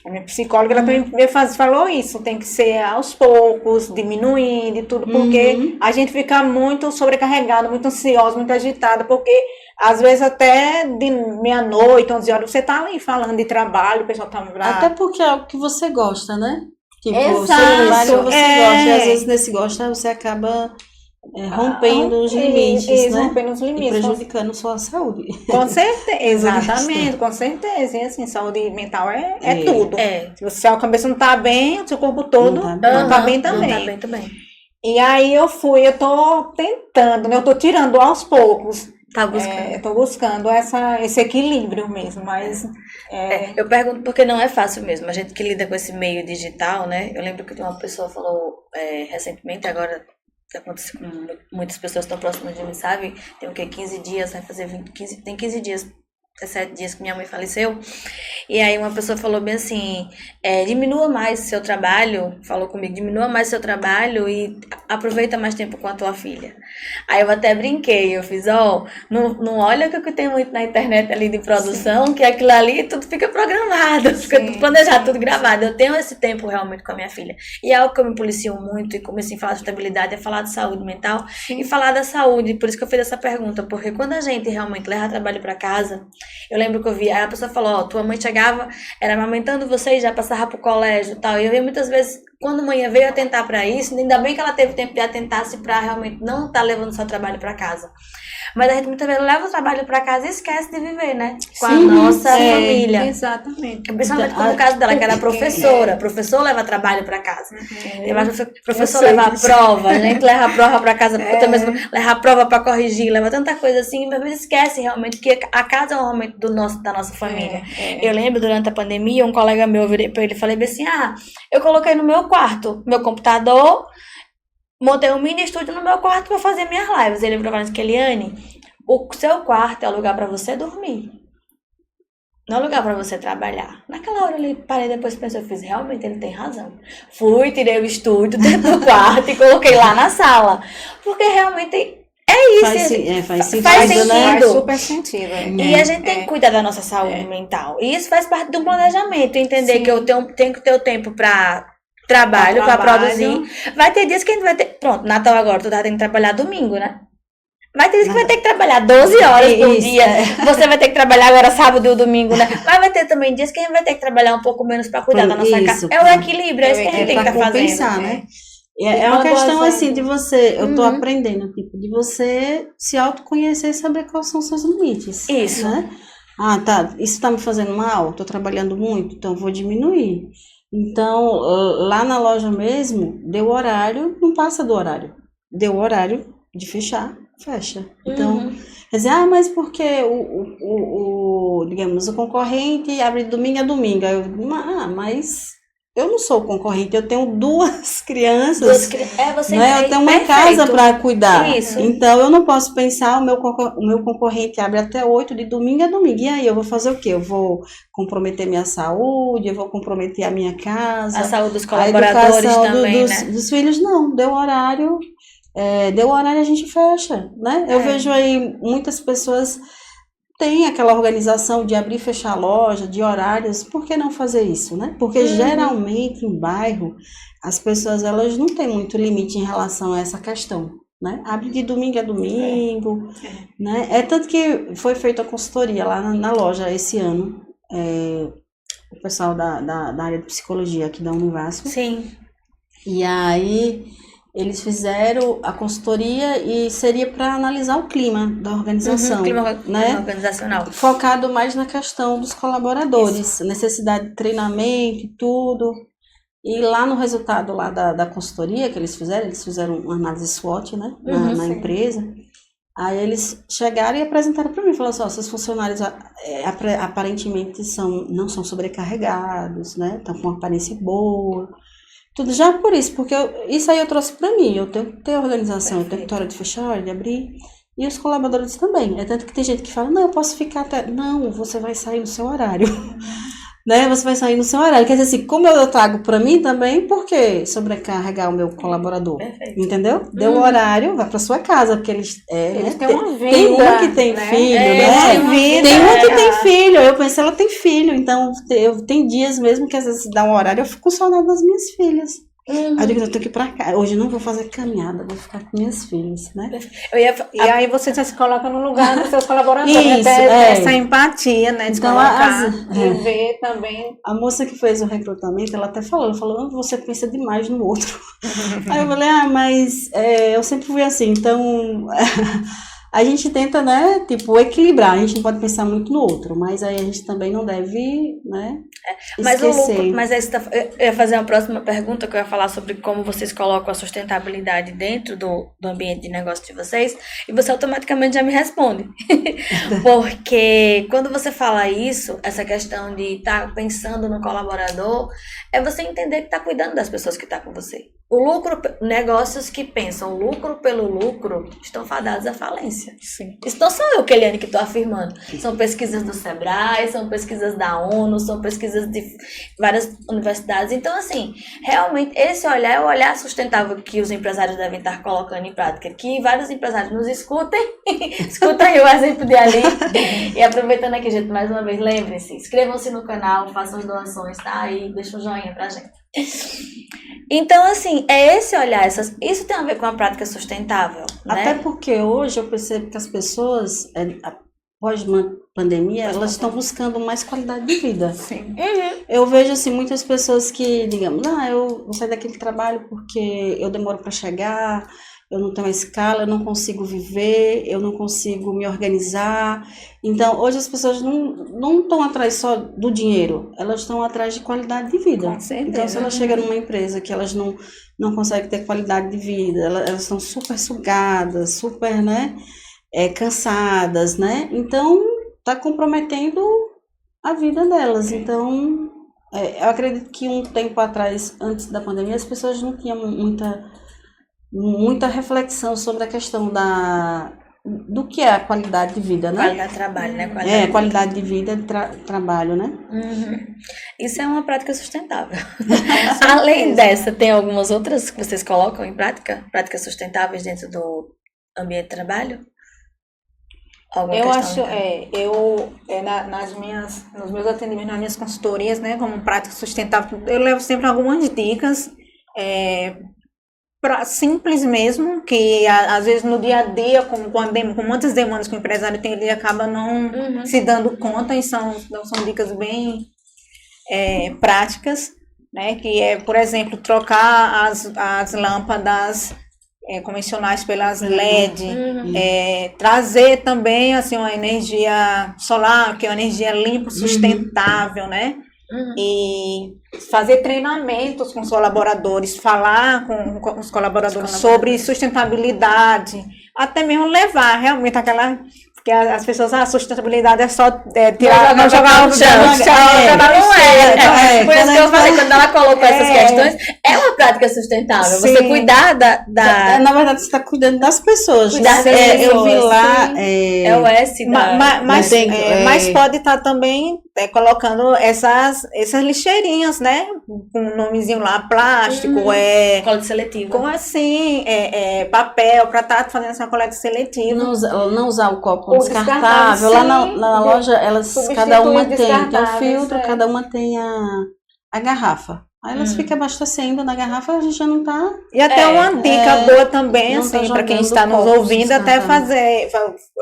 A minha psicóloga, ela também falou isso. Tem que ser aos poucos, diminuindo e tudo, porque a gente fica muito sobrecarregado, muito ansioso, muito agitado, porque às vezes até de meia-noite, 11 horas, você tá ali falando de trabalho, o pessoal tá... Até porque é o que você gosta, né? Tipo, Exato, o celular que você gosta, e às vezes nesse gosta você acaba rompendo os limites, né? Rompendo os limites. E prejudicando sua saúde. Com certeza, exatamente, com certeza. E assim, saúde mental é tudo. Se a sua cabeça não tá bem, o seu corpo todo não tá bem também. Não tá bem também. E aí eu tô tentando, né? Eu tô tirando aos poucos. Tá buscando. Eu tô buscando esse equilíbrio mesmo, mas... Eu pergunto porque não é fácil mesmo. A gente que lida com esse meio digital, né? Eu lembro que uma pessoa falou recentemente, agora acontece com muitas pessoas que estão próximas de mim, sabe? Tem o quê? 15 dias, vai fazer 15 dias 17 dias que minha mãe faleceu. E aí uma pessoa falou bem assim, diminua mais seu trabalho, falou comigo, diminua mais seu trabalho e aproveita mais tempo com a tua filha. Aí eu até brinquei, eu fiz, não olha o que eu tenho muito na internet ali de produção, que aquilo ali tudo fica programado, fica tudo planejado, tudo gravado. Eu tenho esse tempo realmente com a minha filha. E é algo que eu me policio muito e comecei a falar de sustentabilidade, é falar de saúde mental e falar da saúde. Por isso que eu fiz essa pergunta, porque quando a gente realmente leva trabalho para casa, eu lembro que eu vi, aí a pessoa falou, tua mãe chegava, era amamentando você e já passava pro colégio e tal. E eu vi muitas vezes, quando a mãe veio atentar para isso, ainda bem que ela teve tempo de atentar-se para realmente não estar levando seu trabalho para casa. Mas a gente muitas vezes leva o trabalho para casa e esquece de viver, né? Com a nossa família. Exatamente. Principalmente como o caso dela, que era professora. Professor leva trabalho para casa. Professor leva a prova, a gente leva a prova para casa, eu também leva a prova para corrigir, leva tanta coisa assim, mas às vezes esquece realmente que a casa é um momento da nossa família. Eu lembro, durante a pandemia, um colega meu, eu virei para ele e falei assim, eu coloquei no meu quarto, meu computador, montei um mini estúdio no meu quarto para fazer minhas lives. Ele falou assim, Eliane, o seu quarto é o lugar para você dormir. Não é lugar para você trabalhar. Naquela hora eu parei, depois pensei, eu fiz, realmente ele tem razão. Fui, tirei o estúdio dentro do quarto e coloquei lá na sala. Porque realmente isso. Faz sentido. Faz super sentido. E a gente tem que cuidar da nossa saúde mental. E isso faz parte do planejamento. Entender que eu tenho que ter o tempo para trabalho, para produzir. Vai ter dias que a gente vai ter... Pronto, Natal agora, tu tem que trabalhar domingo, né? Vai ter dias que vai ter que trabalhar 12 horas por dia. Você vai ter que trabalhar agora sábado e domingo, né? Mas vai ter também dias que a gente vai ter que trabalhar um pouco menos para cuidar da nossa casa. É o equilíbrio, é isso que a gente tem que estar fazendo. Né? É uma questão assim de você, eu tô aprendendo, tipo, de você se autoconhecer e saber quais são os seus limites. Isso. Né? Isso tá me fazendo mal, tô trabalhando muito, então vou diminuir. Então, lá na loja mesmo, deu horário, não passa do horário. Deu horário de fechar, fecha. Então, quer dizer, mas porque digamos, o concorrente abre de domingo a domingo. Mas eu não sou concorrente, eu tenho 2 crianças. Eu tenho uma casa para cuidar. Isso. Então, eu não posso pensar, o meu concorrente abre até 8 de domingo a domingo. E aí, eu vou fazer o quê? Eu vou comprometer minha saúde, eu vou comprometer a minha casa. A saúde dos colaboradores também, né? Dos filhos, não. Deu horário, a gente fecha, né? Eu vejo aí muitas pessoas têm aquela organização de abrir e fechar a loja, de horários. Por que não fazer isso, né? Porque geralmente em bairro as pessoas elas não têm muito limite em relação a essa questão, né? Abre de domingo a domingo, né? É tanto que foi feita a consultoria lá na loja esse ano, o pessoal da área de psicologia aqui da Univasf. Sim. E aí eles fizeram a consultoria e seria para analisar o clima da organização, clima né? organizacional. Focado mais na questão dos colaboradores, necessidade de treinamento e tudo. E lá no resultado lá da consultoria que eles fizeram uma análise SWOT, né, na empresa. Aí eles chegaram e apresentaram para mim, falaram assim, seus funcionários aparentemente não são sobrecarregados, né, estão com uma aparência boa. Tudo já por isso, porque isso aí eu trouxe para mim, eu tenho que ter organização, eu tenho que ter hora de fechar, hora de abrir, e os colaboradores também. É tanto que tem gente que fala, não, eu posso ficar até... Não, você vai sair no seu horário. Né? Você vai sair no seu horário. Quer dizer assim, como eu trago para mim também, por que sobrecarregar o meu colaborador? Perfeito. Entendeu? Deu o horário, vai para sua casa, porque eles têm uma vida. Tem uma que tem filho, né? Tem uma que tem filho. Eu pensei, ela tem filho, então tem dias mesmo que às vezes dá um horário, eu fico com saudade das minhas filhas. Aí eu digo, eu tenho que ir pra cá. Hoje eu não vou fazer caminhada, vou ficar com minhas filhas, né? E aí você já se coloca no lugar dos seus colaboradores. Isso, essa empatia, né? De então, colocar, de ver também. A moça que fez o recrutamento, ela até falou, você pensa demais no outro. Aí eu falei, mas eu sempre fui assim, então... A gente tenta, né, tipo, equilibrar, a gente não pode pensar muito no outro, mas aí a gente também não deve, né, esquecer. Mas aí eu ia fazer uma próxima pergunta, que eu ia falar sobre como vocês colocam a sustentabilidade dentro do ambiente de negócio de vocês, e você automaticamente já me responde. Porque quando você fala isso, essa questão de estar pensando no colaborador, é você entender que está cuidando das pessoas que estão com você. O lucro, negócios que pensam lucro pelo lucro estão fadados à falência. Sim. Isso não sou eu, Keliane, que estou afirmando. São pesquisas do Sebrae, são pesquisas da ONU, são pesquisas de várias universidades. Então, assim, realmente, esse olhar é o olhar sustentável que os empresários devem estar colocando em prática. Que vários empresários nos escutem, escutem aí o exemplo de Ali. E aproveitando aqui, gente, mais uma vez, lembrem-se, inscrevam-se no canal, façam as doações, tá aí, deixa um joinha pra gente. Então, assim, é esse olhar, isso tem a ver com a prática sustentável, né? Até porque hoje eu percebo que as pessoas, após uma pandemia, elas estão buscando mais qualidade de vida. Sim. Eu vejo, assim, muitas pessoas que, digamos, eu vou sair daquele trabalho porque eu demoro para chegar, eu não tenho uma escala, eu não consigo viver, eu não consigo me organizar. Então, hoje as pessoas não estão atrás só do dinheiro, elas estão atrás de qualidade de vida. Com certeza. Então, se ela chega numa empresa que elas não conseguem ter qualidade de vida, elas são super sugadas, super, né, cansadas, né? Então, está comprometendo a vida delas. Então, eu acredito que um tempo atrás, antes da pandemia, as pessoas não tinham muita reflexão sobre a questão do que é a qualidade de vida, né? Qualidade de trabalho, né? Qualidade de vida e trabalho, né? Isso é uma prática sustentável. Além dessa, tem algumas outras que vocês colocam em prática? Práticas sustentáveis dentro do ambiente de trabalho? Eu acho, nos meus atendimentos, nas minhas consultorias, né, como prática sustentável, eu levo sempre algumas dicas, simples mesmo, que às vezes no dia a dia, com muitas demandas que o empresário tem, ele acaba não se dando conta, e são dicas bem práticas, né, que é, por exemplo, trocar as lâmpadas convencionais pelas LED, trazer também assim, uma energia solar, que é uma energia limpa, sustentável, né? E fazer treinamentos com os colaboradores, falar com os colaboradores sobre sustentabilidade, até mesmo levar realmente aquela... Porque as pessoas, a sustentabilidade é só tirar, não jogar no chão. Não é. Por isso que eu falei, quando ela colocou essas questões, é uma prática sustentável. Sim. Você cuidar Na verdade, você está cuidando das pessoas. Cuidar das pessoas. Eu vi lá... É o S da... Mas pode estar também colocando essas lixeirinhas, né? Com um nomezinho lá, plástico, coleta seletiva. Como assim? Papel, para estar fazendo essa coleta seletiva. Não usar o copo descartável. Lá na loja, cada uma tem um filtro, cada uma tem a garrafa. Aí elas ficam abastecendo na garrafa, a gente já não tá... E até uma dica boa também, assim, para quem está nos ouvindo, até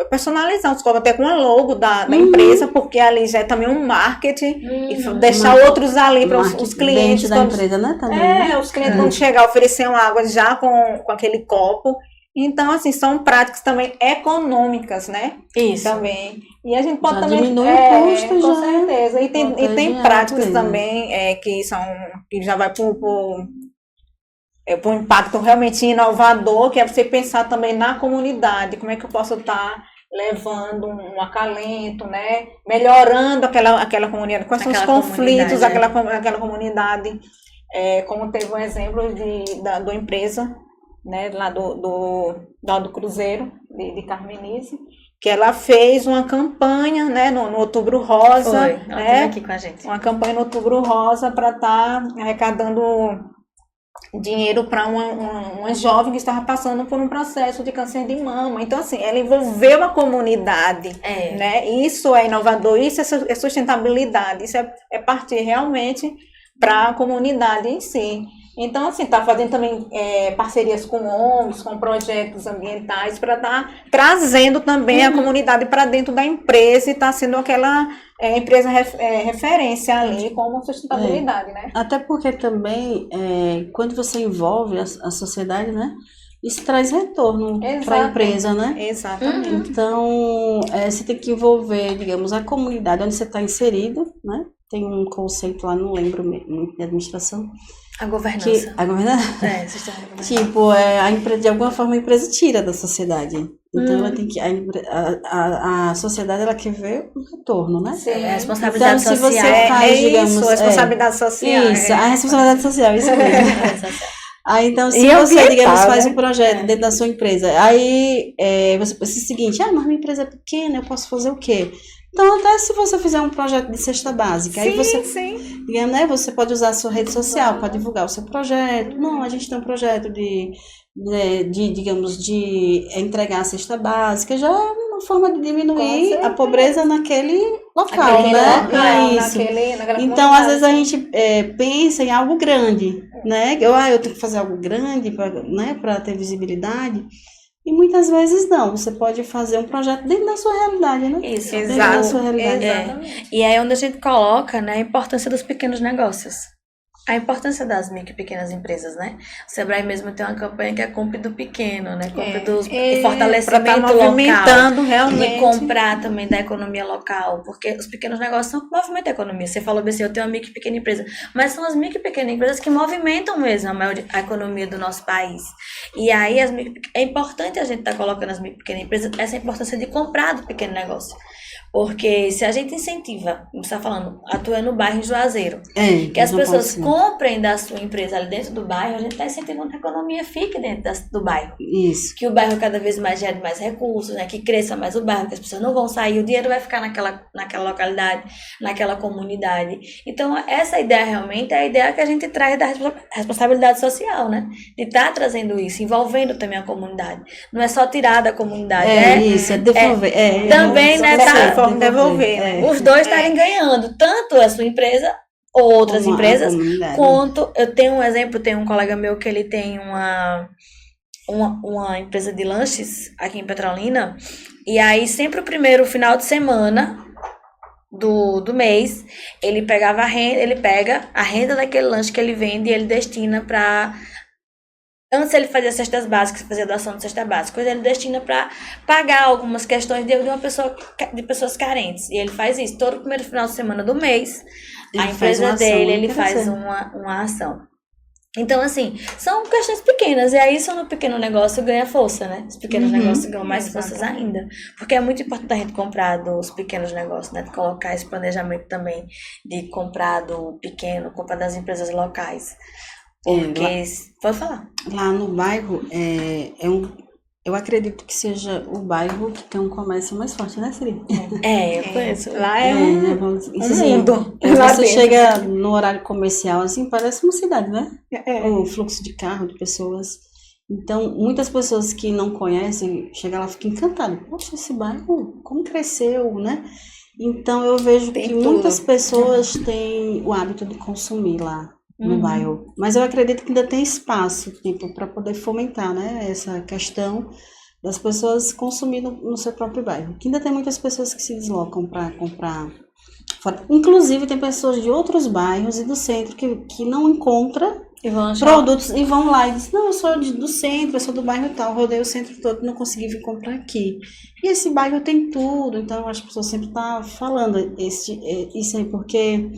personalizar os copos, até com a logo da empresa, porque ali já é também um marketing, e deixar outros ali para os clientes. Dentro da empresa, né? Também, os clientes vão chegar, oferecer uma água já com aquele copo. Então, assim, são práticas também econômicas, né? Isso. Também. E a gente pode já também... diminui o custo, com já. certeza. E tem práticas também que já vai para um impacto realmente inovador, que é você pensar também na comunidade. Como é que eu posso estar levando um acalento, né? Melhorando aquela comunidade. Quais são os conflitos daquela comunidade? Como teve um exemplo da empresa, né, lá do Cruzeiro, de Carmenice, que ela fez uma campanha, né, no Outubro Rosa, né, aqui com a gente. Uma campanha no Outubro Rosa para estar arrecadando dinheiro para uma jovem que estava passando por um processo de câncer de mama. Então, assim, ela envolveu a comunidade, né, isso é inovador, isso é sustentabilidade, isso é partir realmente para a comunidade em si. Então, assim, está fazendo também parcerias com ONGs, com projetos ambientais, para estar trazendo também a comunidade para dentro da empresa e está sendo aquela empresa referência ali como sustentabilidade, né? Até porque também, quando você envolve a sociedade, né? Isso traz retorno para a empresa, né? Exatamente. Então, você tem que envolver, digamos, a comunidade onde você está inserido, né? Tem um conceito lá, não lembro muito, de administração. A governança. A governança? Sistema de governança. Tipo, a empresa, de alguma forma a empresa tira da sociedade. Então, ela tem que, a sociedade ela quer ver um retorno, né? Sim, a responsabilidade então, se social. você faz, digamos, isso, responsabilidade social. Isso, a responsabilidade social, isso mesmo. Aí, então, se E você, ambiental, digamos, faz né? um projeto dentro da sua empresa, aí você pensa o seguinte, mas minha empresa é pequena, eu posso fazer o quê? Então, até se você fizer um projeto de cesta básica, aí você, digamos, né, você pode usar a sua rede social para divulgar o seu projeto. Não, a gente tem um projeto digamos, de entregar a cesta básica, já é uma forma de diminuir a pobreza naquele local, né? Isso. Então, às vezes a gente pensa em algo grande, né? Eu tenho que fazer algo grande para ter visibilidade. E muitas vezes não, você pode fazer um projeto dentro da sua realidade, né? Isso, dentro da sua realidade. E aí é onde a gente coloca, né, a importância dos pequenos negócios. A importância das micro e pequenas empresas, né? O Sebrae mesmo tem uma campanha que é Compre do Pequeno, né? Compre do fortalecimento local. Realmente. De comprar também da economia local, porque os pequenos negócios são que movimentam a economia. Você falou assim, eu tenho uma micro e pequena empresa, mas são as micro e pequenas empresas que movimentam mesmo a economia do nosso país. E aí é importante a gente estar colocando as micro e pequenas empresas, essa importância de comprar do pequeno negócio. Porque se a gente incentiva, você está falando, atua no bairro em Juazeiro, que as pessoas comprem da sua empresa ali dentro do bairro, a gente está incentivando que a economia fique dentro do bairro. Isso. Que o bairro cada vez mais gere mais recursos, né? Que cresça mais o bairro, que as pessoas não vão sair, o dinheiro vai ficar naquela localidade, naquela comunidade. Então, essa ideia realmente é a ideia que a gente traz da responsabilidade social, né? De estar trazendo isso, envolvendo também a comunidade. Não é só tirar da comunidade, isso, é devolver. Também, né? Devolver. Os dois estarem ganhando, tanto a sua empresa ou outras empresas, quanto eu tenho um exemplo, tem um colega meu que ele tem uma empresa de lanches aqui em Petrolina, e aí sempre o primeiro final de semana do mês, ele pega a renda daquele lanche que ele vende e ele destina para... Antes ele fazia cestas básicas, fazia doação de cesta básica, ele destina para pagar algumas questões de pessoas carentes. E ele faz isso todo primeiro final de semana do mês. A empresa dele, ele faz uma ação. Então, assim, são questões pequenas. E aí, isso no pequeno negócio ganha força, né? Os pequenos negócios ganham mais forças ainda. Porque é muito importante a gente comprar dos pequenos negócios, né? De colocar esse planejamento também de comprar do pequeno, comprar das empresas locais. Porque, pode falar. Lá no bairro, eu acredito que seja o bairro que tem um comércio mais forte, né, Siri? Eu conheço. Lá é um mundo. Você chega no horário comercial, assim, parece uma cidade, né? O fluxo de carro, de pessoas. Então, muitas pessoas que não conhecem, chegam lá e ficam encantadas. Poxa, esse bairro, como cresceu, né? Então, eu vejo que muitas pessoas têm o hábito de consumir lá no bairro. Mas eu acredito que ainda tem espaço, tipo, para poder fomentar, né, essa questão das pessoas consumindo no seu próprio bairro. Que ainda tem muitas pessoas que se deslocam para comprar fora. Inclusive, tem pessoas de outros bairros e do centro que não encontram produtos e vão lá e dizem, não, eu sou do centro, eu sou do bairro tal, rodei o centro todo, não consegui vir comprar aqui. E esse bairro tem tudo, então as pessoas sempre estão falando isso aí, porque...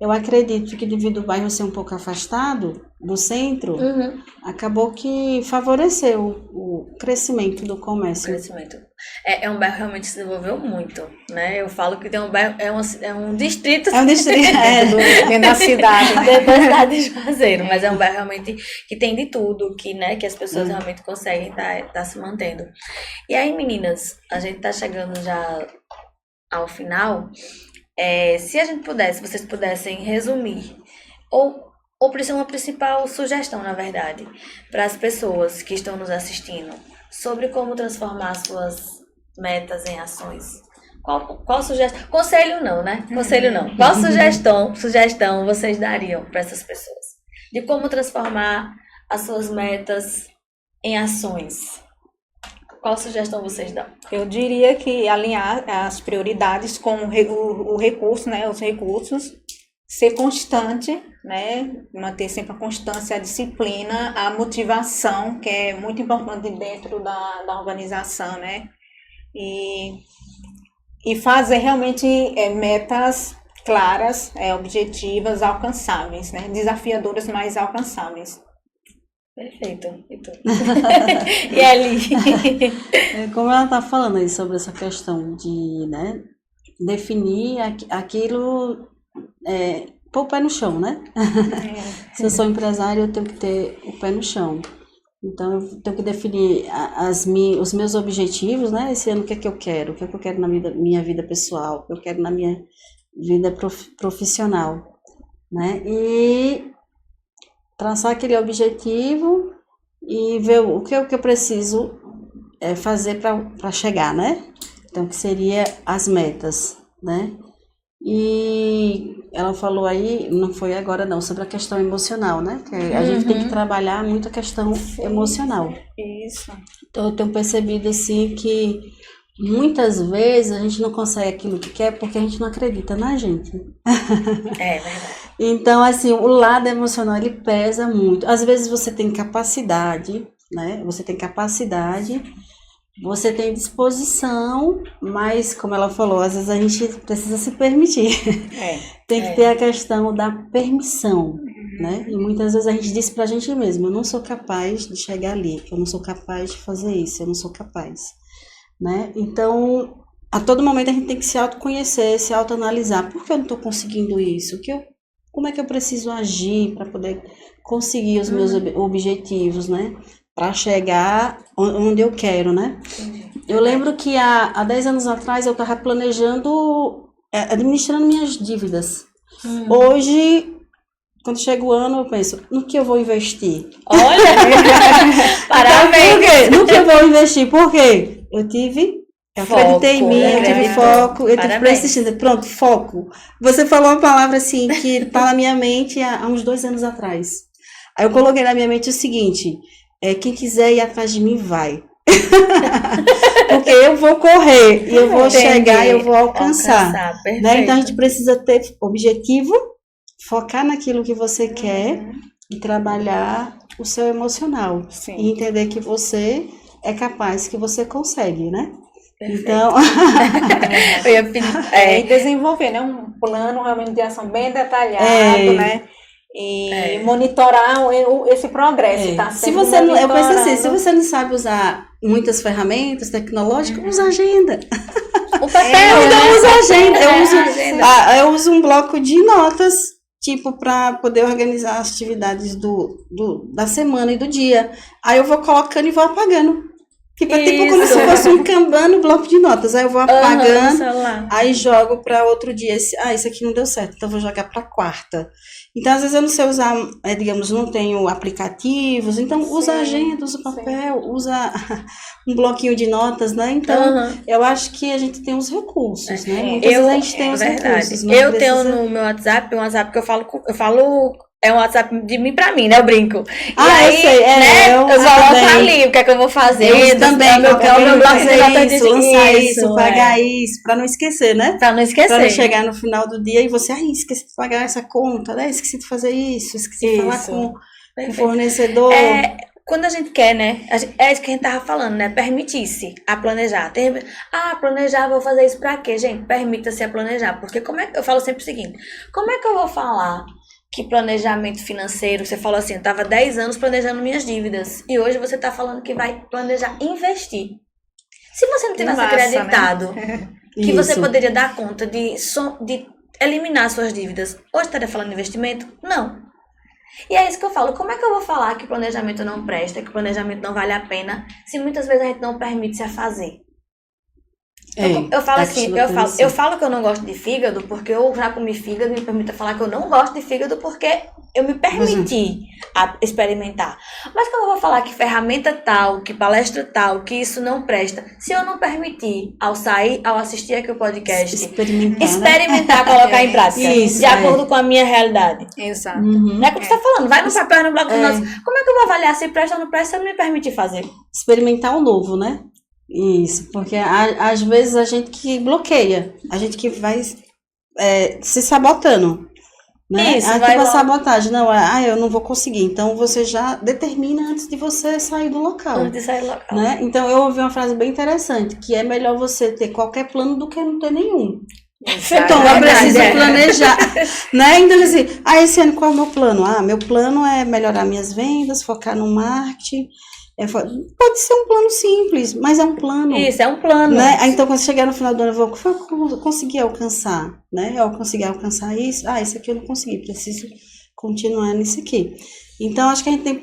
Eu acredito que devido ao bairro ser um pouco afastado do centro, acabou que favoreceu o crescimento do comércio. É um bairro que realmente se desenvolveu muito, né? Eu falo que tem um bairro, é um distrito. É um distrito, dentro da cidade. Dentro da cidade de Juazeiro, mas é um bairro realmente que tem de tudo, que as pessoas realmente conseguem tá se mantendo. E aí, meninas, a gente tá chegando já ao final. Se vocês pudessem resumir, ou uma principal sugestão, na verdade, para as pessoas que estão nos assistindo, sobre como transformar suas metas em ações. Qual sugestão? Conselho não, né? Conselho não. Qual sugestão vocês dariam para essas pessoas? De como transformar as suas metas em ações? Qual sugestão vocês dão? Eu diria que alinhar as prioridades com o recurso, né, os recursos, ser constante, né, manter sempre a constância, a disciplina, a motivação, que é muito importante dentro da organização, né, e fazer realmente metas claras, objetivas, alcançáveis, né, desafiadoras, mas alcançáveis. Perfeito. E tu? E ali? Como ela está falando aí sobre essa questão de, né, definir aquilo, pôr o pé no chão, né? Se eu sou empresária, eu tenho que ter o pé no chão. Então, eu tenho que definir os meus objetivos, né? Esse ano, o que é que eu quero? O que é que eu quero na minha vida pessoal? O que eu quero na minha vida profissional, né? E traçar aquele objetivo e ver o que eu preciso fazer para chegar, né? Então, que seria as metas, né? E ela falou aí, não foi agora não, sobre a questão emocional, né? Que a gente tem que trabalhar muito a questão emocional. Isso. Então, eu tenho percebido, assim, que muitas vezes a gente não consegue aquilo que quer porque a gente não acredita na gente. É verdade. Então, assim, o lado emocional, ele pesa muito. Às vezes você tem capacidade, né? Você tem capacidade, você tem disposição, mas, como ela falou, às vezes a gente precisa se permitir. Tem que ter a questão da permissão, né? E muitas vezes a gente diz pra gente mesmo, eu não sou capaz de chegar ali, eu não sou capaz de fazer isso, eu não sou capaz, né? Então, a todo momento a gente tem que se autoconhecer, se autoanalisar. Por que eu não estou conseguindo isso? Como é que eu preciso agir para poder conseguir os meus objetivos, né? Para chegar onde eu quero, né? Eu lembro que há 10 anos atrás eu estava planejando, administrando minhas dívidas. Hoje, quando chega o ano, eu penso, no que eu vou investir? Olha! Parabéns! Por quê? No que eu vou investir? Por quê? Eu acreditei em mim, eu tive foco, eu tive persistência. Pronto, foco. Você falou uma palavra assim que está na minha mente há uns 2 anos atrás. Aí eu coloquei na minha mente o seguinte, quem quiser ir atrás de mim, vai. Porque eu vou correr, e eu vou chegar, e eu vou alcançar. Né? Então a gente precisa ter objetivo, focar naquilo que você quer e trabalhar o seu emocional. Sim. E entender que você é capaz, que você consegue, né? Perfeito. Então, eu ia pedir, desenvolver, né, um plano realmente de ação bem detalhado, né? E monitorar esse progresso, tá? Se você não, eu penso assim, se você não sabe usar muitas ferramentas tecnológicas, usa agenda. O papel, usa agenda. Eu uso um bloco de notas, tipo, para poder organizar as atividades da semana e do dia. Aí eu vou colocando e vou apagando. Tipo como se fosse um Kanban no bloco de notas. Aí eu vou apagando, aí jogo para outro dia. Isso aqui não deu certo, então eu vou jogar para quarta. Então, às vezes eu não sei usar, digamos, não tenho aplicativos, então usa agenda, usa papel, usa um bloquinho de notas, né? Então, eu acho que a gente tem os recursos, né? Muitas vezes a gente tem os recursos. Eu tenho no meu WhatsApp, um WhatsApp que eu falo é um WhatsApp de mim pra mim, né? Eu brinco. E aí, eu sei, né? Eu coloco ali o que é que eu vou fazer. Eu também, meu bloco de notas isso, lançar isso, pagar isso, pra não esquecer, né? Pra não esquecer. Pra não chegar no final do dia e você, esqueci de pagar essa conta, né? Esqueci de fazer isso, esqueci de falar com o fornecedor. Quando a gente quer, né? É isso que a gente tava falando, né? Permitir-se a planejar. Planejar, vou fazer isso pra quê, gente? Permita-se a planejar. Porque eu falo sempre o seguinte, como é que eu vou falar que planejamento financeiro, você falou assim, eu estava 10 anos planejando minhas dívidas, e hoje você está falando que vai planejar investir. Se você não tivesse acreditado, né? Que você poderia dar conta de eliminar suas dívidas, hoje estaria falando de investimento? Não. E é isso que eu falo, como é que eu vou falar que planejamento não presta, que planejamento não vale a pena, se muitas vezes a gente não permite se a fazer? Eu falo assim, eu falo que eu não gosto de fígado porque eu já comi fígado e me permita falar que eu não gosto de fígado porque eu me permiti a experimentar. Mas quando eu vou falar que ferramenta tal, que palestra tal, que isso não presta, se eu não permitir ao assistir aqui o podcast, experimentar, colocar em prática, de acordo com a minha realidade. Exato. Não é como você está falando, vai no papel, no bloco de notas. Como é que eu vou avaliar se presta ou não presta se eu não me permitir fazer? Experimentar o novo, né? Isso, porque às vezes a gente que bloqueia, a gente que vai se sabotando, né? Isso, vai uma sabotagem, não, eu não vou conseguir, então você já determina antes de você sair do local. Antes de sair do local. Né? Então eu ouvi uma frase bem interessante, que é melhor você ter qualquer plano do que não ter nenhum. Então, eu preciso planejar, né? Então, assim, esse ano qual é o meu plano? Meu plano é melhorar minhas vendas, focar no marketing. Pode ser um plano simples, mas é um plano. Isso, é um plano. Né? Então, quando chegar no final do ano, eu vou conseguir alcançar, né? Eu conseguir alcançar isso. Isso aqui eu não consegui, preciso continuar nisso aqui. Então, acho que a gente tem...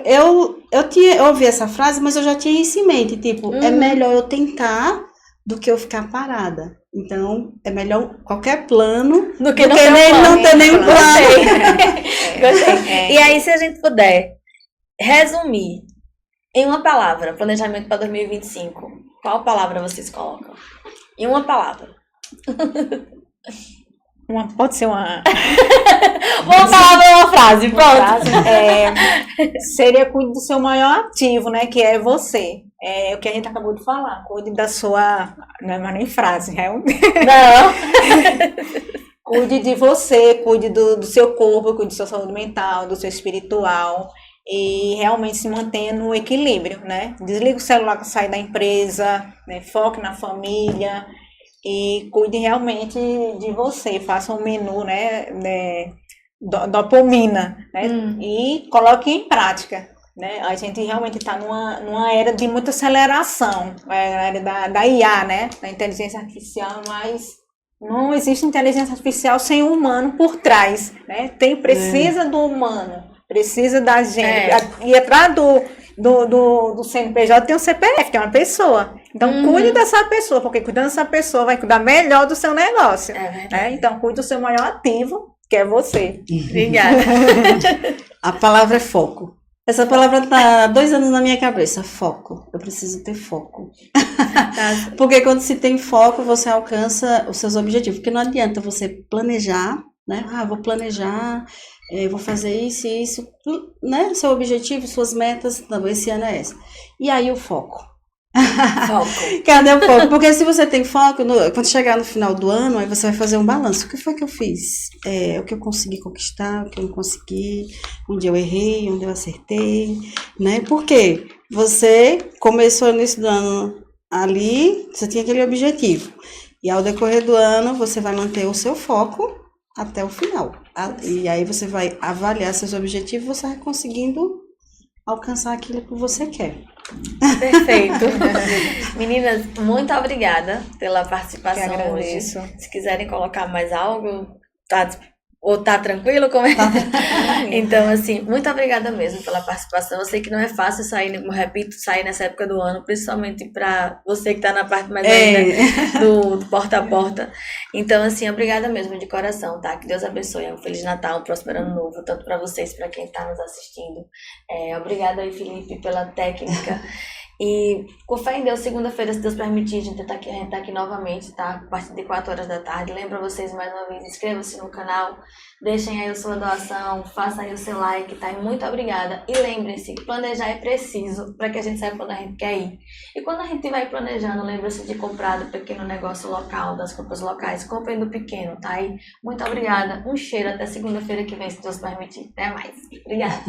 Eu ouvi essa frase, mas eu já tinha isso em mente. Tipo, é melhor eu tentar do que eu ficar parada. Então, é melhor qualquer plano do que não ter nenhum plano. Gostei. E aí, se a gente puder resumir em uma palavra, planejamento para 2025, qual palavra vocês colocam? Em uma palavra. Pode ser uma... Uma palavra ou uma frase, pronto. Seria cuide do seu maior ativo, né? Que é você. É o que a gente acabou de falar. Cuide da sua... Não é mais nem frase, é um... Não. Cuide de você, cuide do seu corpo, cuide da sua saúde mental, do seu espiritual. E realmente se mantenha no equilíbrio, né? Desliga o celular que sai da empresa, né? Foque na família e cuide realmente de você. Faça um menu, né? Dopamina, né? E coloque em prática, né? A gente realmente está numa era de muita aceleração, a era da IA, né? Da inteligência artificial, mas não existe inteligência artificial sem o humano por trás, né? Precisa do humano. Precisa da gente. E atrás do CNPJ tem o CPF, que é uma pessoa. Então, cuide dessa pessoa, porque cuidando dessa pessoa vai cuidar melhor do seu negócio. Né? Então, cuide do seu maior ativo, que é você. Obrigada. A palavra é foco. Essa palavra está há 2 anos na minha cabeça. Foco. Eu preciso ter foco. Porque quando se tem foco, você alcança os seus objetivos. Porque não adianta você planejar, né? Vou planejar... vou fazer isso, né? Seu objetivo, suas metas, não, esse ano é esse. E aí o foco. Cadê o foco? Porque se você tem foco, quando chegar no final do ano, aí você vai fazer um balanço. O que foi que eu fiz? O que eu consegui conquistar, o que eu não consegui, onde eu errei, onde eu acertei, né? Porque você começou no início do ano ali, você tinha aquele objetivo. E ao decorrer do ano, você vai manter o seu foco até o final. E aí você vai avaliar seus objetivos e você vai conseguindo alcançar aquilo que você quer. Perfeito. Meninas, muito obrigada pela participação hoje. Se quiserem colocar mais algo, tá tranquilo? Como é? Então, assim, muito obrigada mesmo pela participação. Eu sei que não é fácil sair, como eu repito, sair nessa época do ano, principalmente para você que está na parte mais ainda do porta a porta. Então, assim, obrigada mesmo de coração, tá? Que Deus abençoe. Um Feliz Natal, um próspero ano novo, tanto para vocês, para quem está nos assistindo. Obrigada aí, Felipe, pela técnica. E com fé em Deus, segunda-feira, se Deus permitir, a gente tá aqui novamente, tá? A partir de 4 horas da tarde. Lembra vocês mais uma vez, inscrevam-se no canal, deixem aí a sua doação, façam aí o seu like, tá? E muito obrigada. E lembrem-se, planejar é preciso para que a gente saiba quando a gente quer ir. E quando a gente vai planejando, lembre-se de comprar do pequeno negócio local, das compras locais, comprem do pequeno, tá? E muito obrigada, um cheiro, até segunda-feira que vem, se Deus permitir. Até mais. Obrigada.